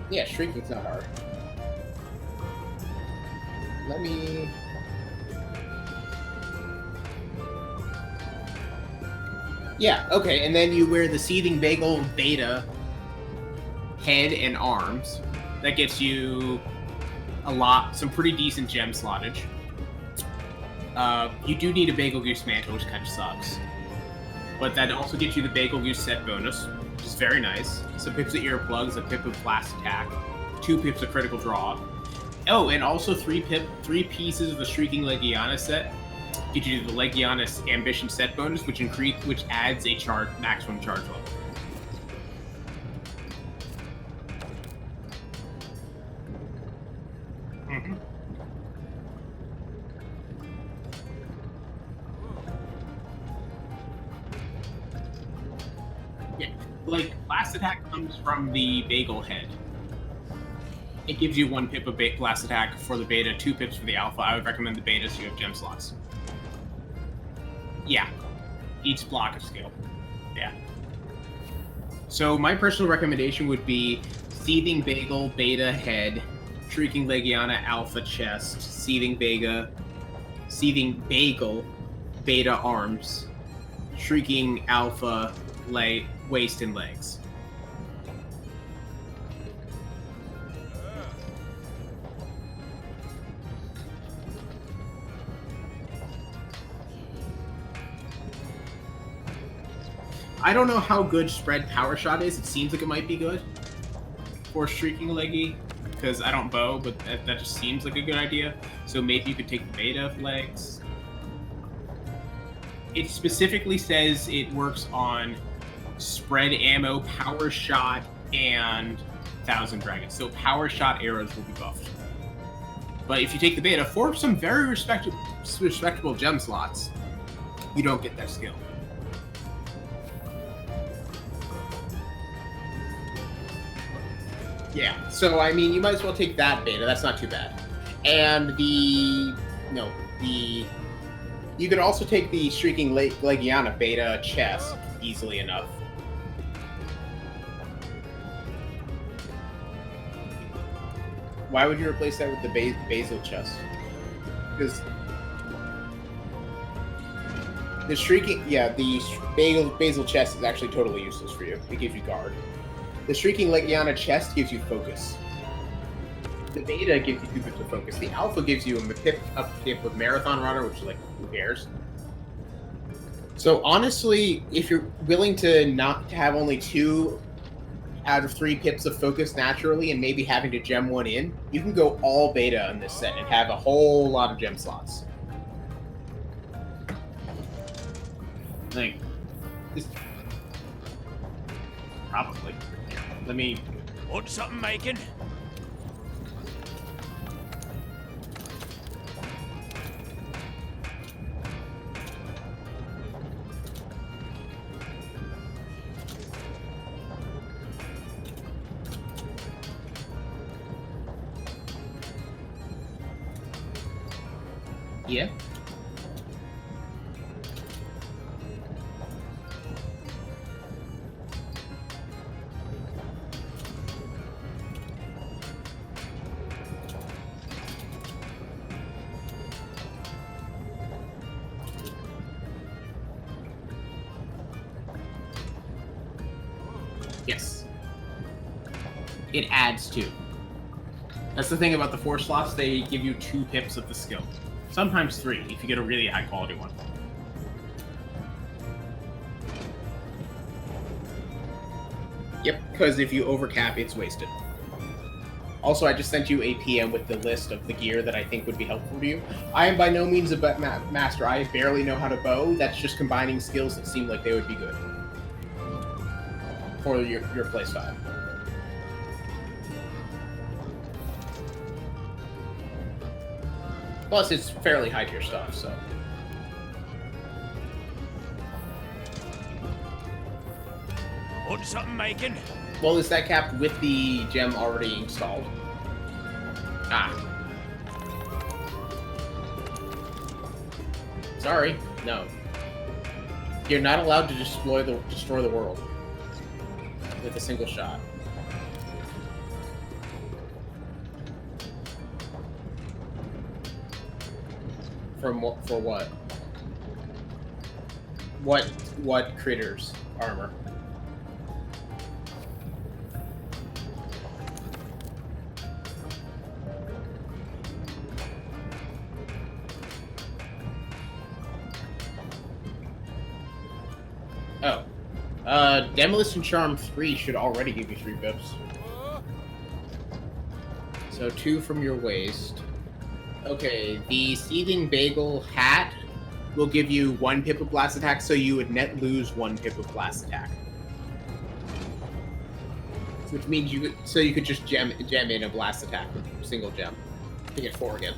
Yeah, Shrieking's not hard. Let me... Yeah, okay, and then you wear the Seething Bagel Beta head and arms. That gets you some pretty decent gem slottage. You do need a Bazelgeuse mantle, which kind of sucks. But that also gets you the Bazelgeuse set bonus, which is very nice. Some pips of earplugs, a pip of blast attack, 2 pips of critical draw. Oh, and also 3 pieces of the Shrieking Legiana set get you the Legiana Ambition set bonus, which adds a maximum charge level. Yeah, like blast attack comes from the bagel head. It gives you 1 pip of blast attack for the beta, 2 pips for the alpha. I would recommend the beta so you have gem slots. Yeah, each block of skill. Yeah. So my personal recommendation would be Seething Bagel beta head, Shrieking Legiana alpha chest, Seething Bagel beta arms, Shrieking alpha waist and legs. I don't know how good spread power shot is. It seems like it might be good for Shrieking Leggy, because I don't bow, but that just seems like a good idea. So maybe you could take the beta legs. It specifically says it works on spread ammo, power shot, and 1,000 dragons. So power shot arrows will be buffed. But if you take the beta for some very respectable gem slots, you don't get that skill. Yeah, so I mean, you might as well take that beta. That's not too bad. And you could also take the Shrieking Legiana beta chest easily enough. Why would you replace that with the Bazel chest? Because the Shrieking, the Bazel chest is actually totally useless for you. It gives you guard. The Shrieking Legiana chest gives you focus. The beta gives you 2 pips of focus. The alpha gives you a pip of Marathon Runner, which is like, who cares? So honestly, if you're willing to not have only 2 out of 3 pips of focus naturally and maybe having to gem 1 in, you can go all beta in this set and have a whole lot of gem slots. Like, this... Probably. Let me... Want something making? Yeah. Yes. It adds 2. That's the thing about the 4 slots, they give you 2 pips of the skill. Sometimes 3, if you get a really high quality one. Yep, because if you overcap, it's wasted. Also, I just sent you a PM with the list of the gear that I think would be helpful to you. I am by no means a master. I barely know how to bow. That's just combining skills that seem like they would be good for your playstyle. Plus, it's fairly high tier stuff, so. Want something making? Well, is that capped with the gem already installed? Ah. Sorry, no. You're not allowed to destroy the world with a single shot. For what? What critters armor? Oh. Demolition Charm 3 should already give you 3 pips. So 2 from your waist. Okay, the Seething Bagel hat will give you 1 pip of blast attack, so you would net lose 1 pip of blast attack. Which means you could just gem in a blast attack with a single gem to get 4 again.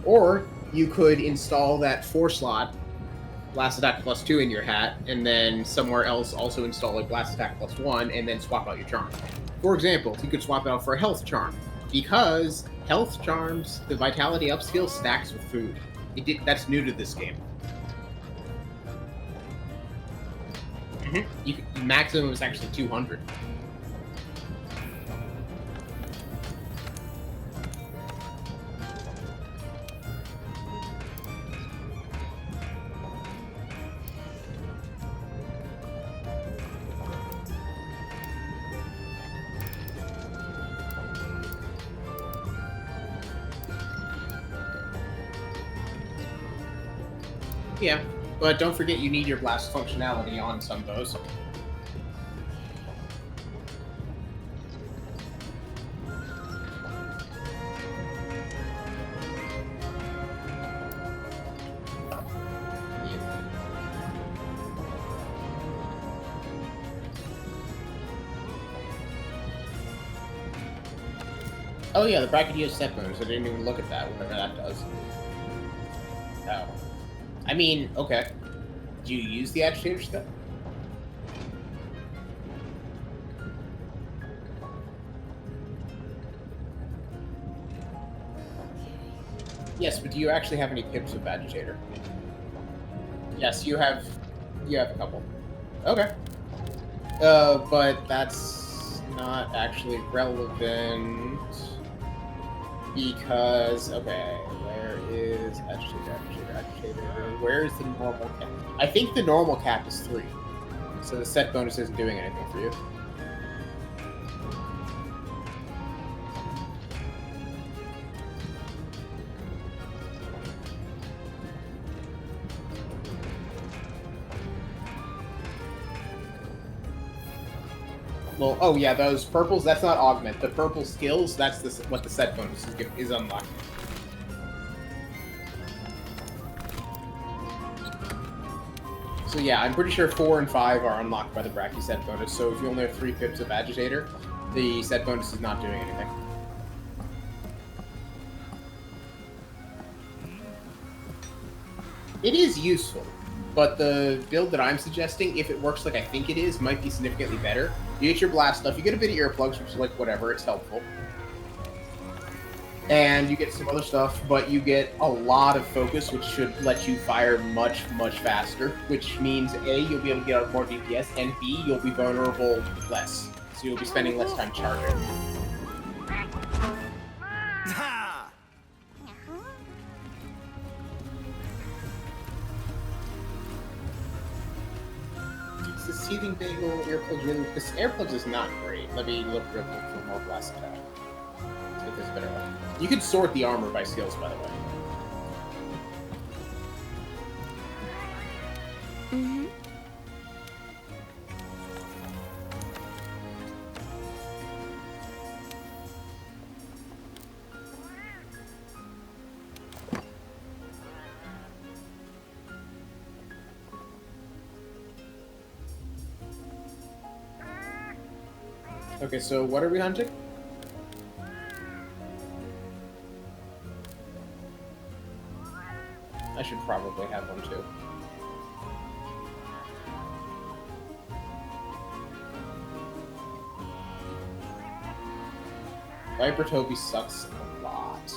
Or you could install that 4-slot blast attack plus 2 in your hat, and then somewhere else also install a blast attack plus 1, and then swap out your charm. For example, you could swap it out for a health charm, because health charms, the vitality up skill stacks with food. That's new to this game. Maximum is actually 200. Yeah, but don't forget you need your blast functionality on some of those. Oh yeah, the Brachydios set bonus. I didn't even look at that, whatever that does. Oh. I mean, okay. Do you use the agitator step? Yes, but do you actually have any pips of agitator? Yes, you have a couple. Okay. But that's not actually relevant because okay, where is agitator? Where is the normal cap? I think the normal cap is 3. So the set bonus isn't doing anything for you. Well, oh yeah, those purples, that's not augment. The purple skills, that's what the set bonus is unlocked. So yeah, I'm pretty sure 4 and 5 are unlocked by the Brachy set bonus, so if you only have 3 pips of agitator, the set bonus is not doing anything. It is useful, but the build that I'm suggesting, if it works like I think it is, might be significantly better. You get your blast stuff, you get a bit of earplugs, which is like whatever, it's helpful. And you get some other stuff, but you get a lot of focus, which should let you fire much, much faster, which means A, you'll be able to get out more DPS, and B, you'll be vulnerable less. So you'll be spending less time charging. It's the Seething Bagel earplugs really, because earplugs is not great. Let me look real quick for more blast attack. See if there's a better one. You can sort the armor by skills, by the way. Mm-hmm. Okay, so what are we hunting? I should probably have one too. Viper Toby sucks a lot.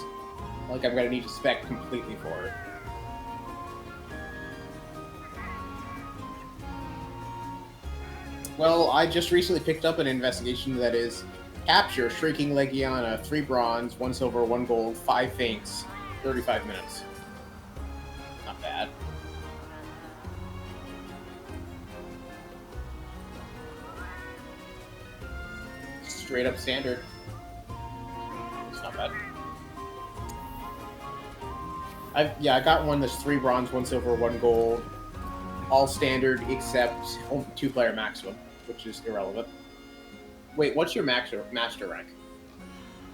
Like I'm gonna need to spec completely for it. Well, I just recently picked up an investigation that is capture Shrieking Legiana, 3 bronze, 1 silver, 1 gold, 5 feints, 35 minutes. Not bad. Straight up standard. It's not bad. I got one that's 3 bronze, 1 silver, 1 gold. All standard except only 2-player maximum, which is irrelevant. Wait, what's your master rank?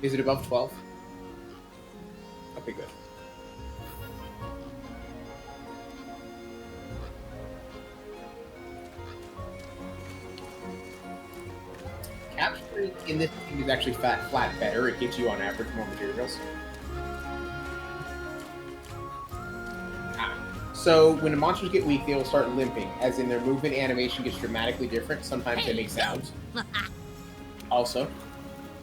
Is it above 12? Okay, good. Capturing in this thing is actually flat better. It gives you, on average, more materials. So, when the monsters get weak, they will start limping, as in their movement animation gets dramatically different. Sometimes they make sounds. Also.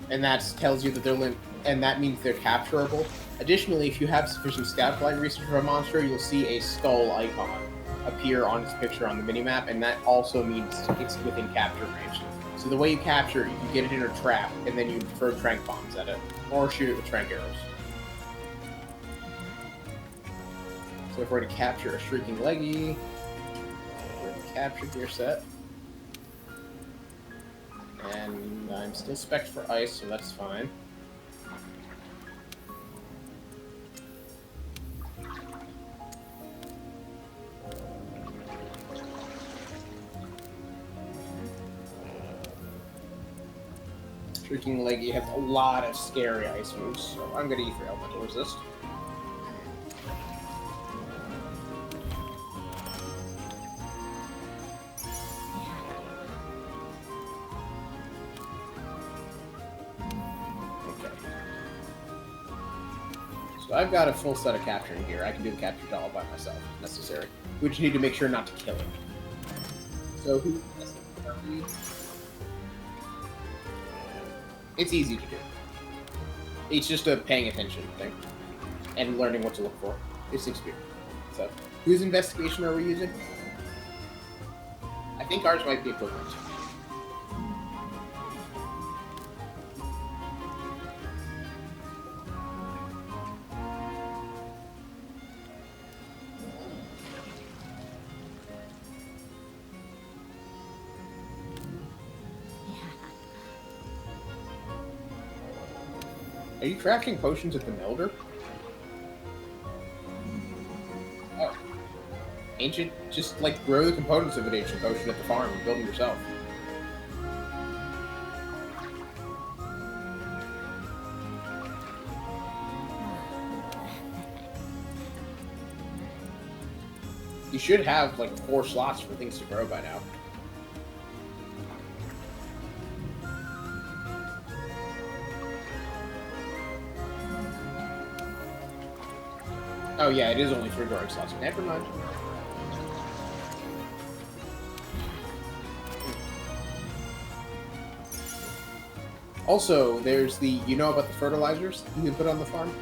And that tells you that they're limp, and that means they're capturable. Additionally, if you have sufficient scout flight research for a monster, you'll see a skull icon appear on its picture on the minimap, and that also means it's within capture range. So the way you capture it, you get it in a trap, and then you throw trank bombs at it, or shoot it with trank arrows. So if we're to capture a Shrieking Leggy, we're to capture gear set. And I'm still spec'd for ice, so that's fine. Shrieking Leggy has a lot of scary ice moves, so I'm gonna E3 Elemental Resist. So I've got a full set of capturing here. I can do the capture all by myself if necessary. We just need to make sure not to kill him. So who? It's easy to do. It's just a paying attention thing and learning what to look for. It's experience. So whose investigation are we using? I think ours might be equivalent. Are you crafting potions at the Melder? Oh. Ancient, just like grow the components of an ancient potion at the farm and build them yourself. You should have like 4 slots for things to grow by now. Oh yeah, it is only 3 growing slots. Never mind. Also, there's the, you know about the fertilizers you can put on the farm?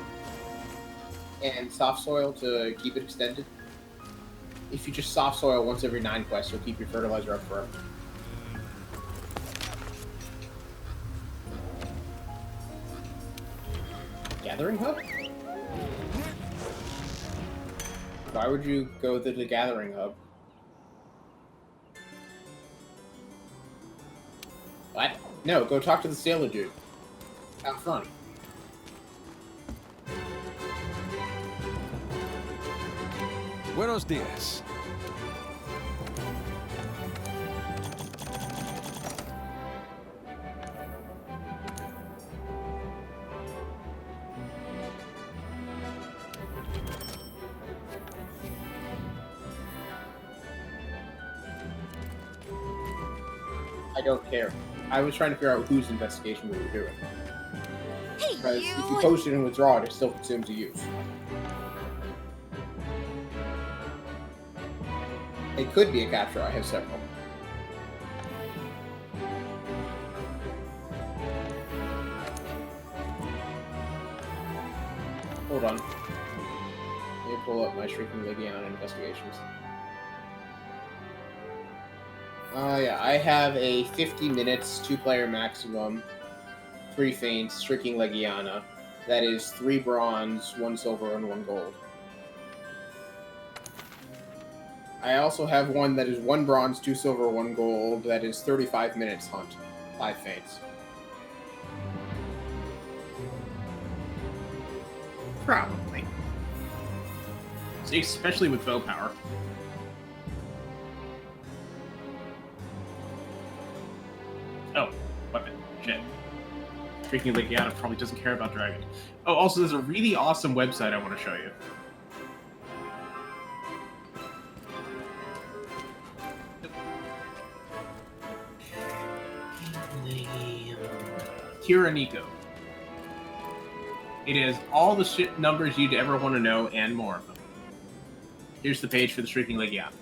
And soft soil to keep it extended? If you just soft soil once every 9 quests, you'll keep your fertilizer up forever. Gathering hub? Why would you go to the gathering hub? What? No, go talk to the sailor dude. Out front. Buenos dias. I don't care. I was trying to figure out whose investigation we were doing. Hey, because if you post it and withdraw it, it still consumes a use. It could be a capture. I have several. Hold on. Let me pull up my Shrieking Legiana investigations. Yeah, I have a 50 minutes, 2-player maximum, 3 feints, Shrieking Legiana. That is 3 bronze, 1 silver, and 1 gold. I also have one that is 1 bronze, 2 silver, 1 gold. That is 35 minutes hunt, 5 feints. Probably. especially with bow power. Oh, weapon. Shit. Shrieking Legiana probably doesn't care about dragon. Oh, also, there's a really awesome website I want to show you. Tyrannico. It is all the shit numbers you'd ever want to know and more of them. Here's the page for the Shrieking Legiana.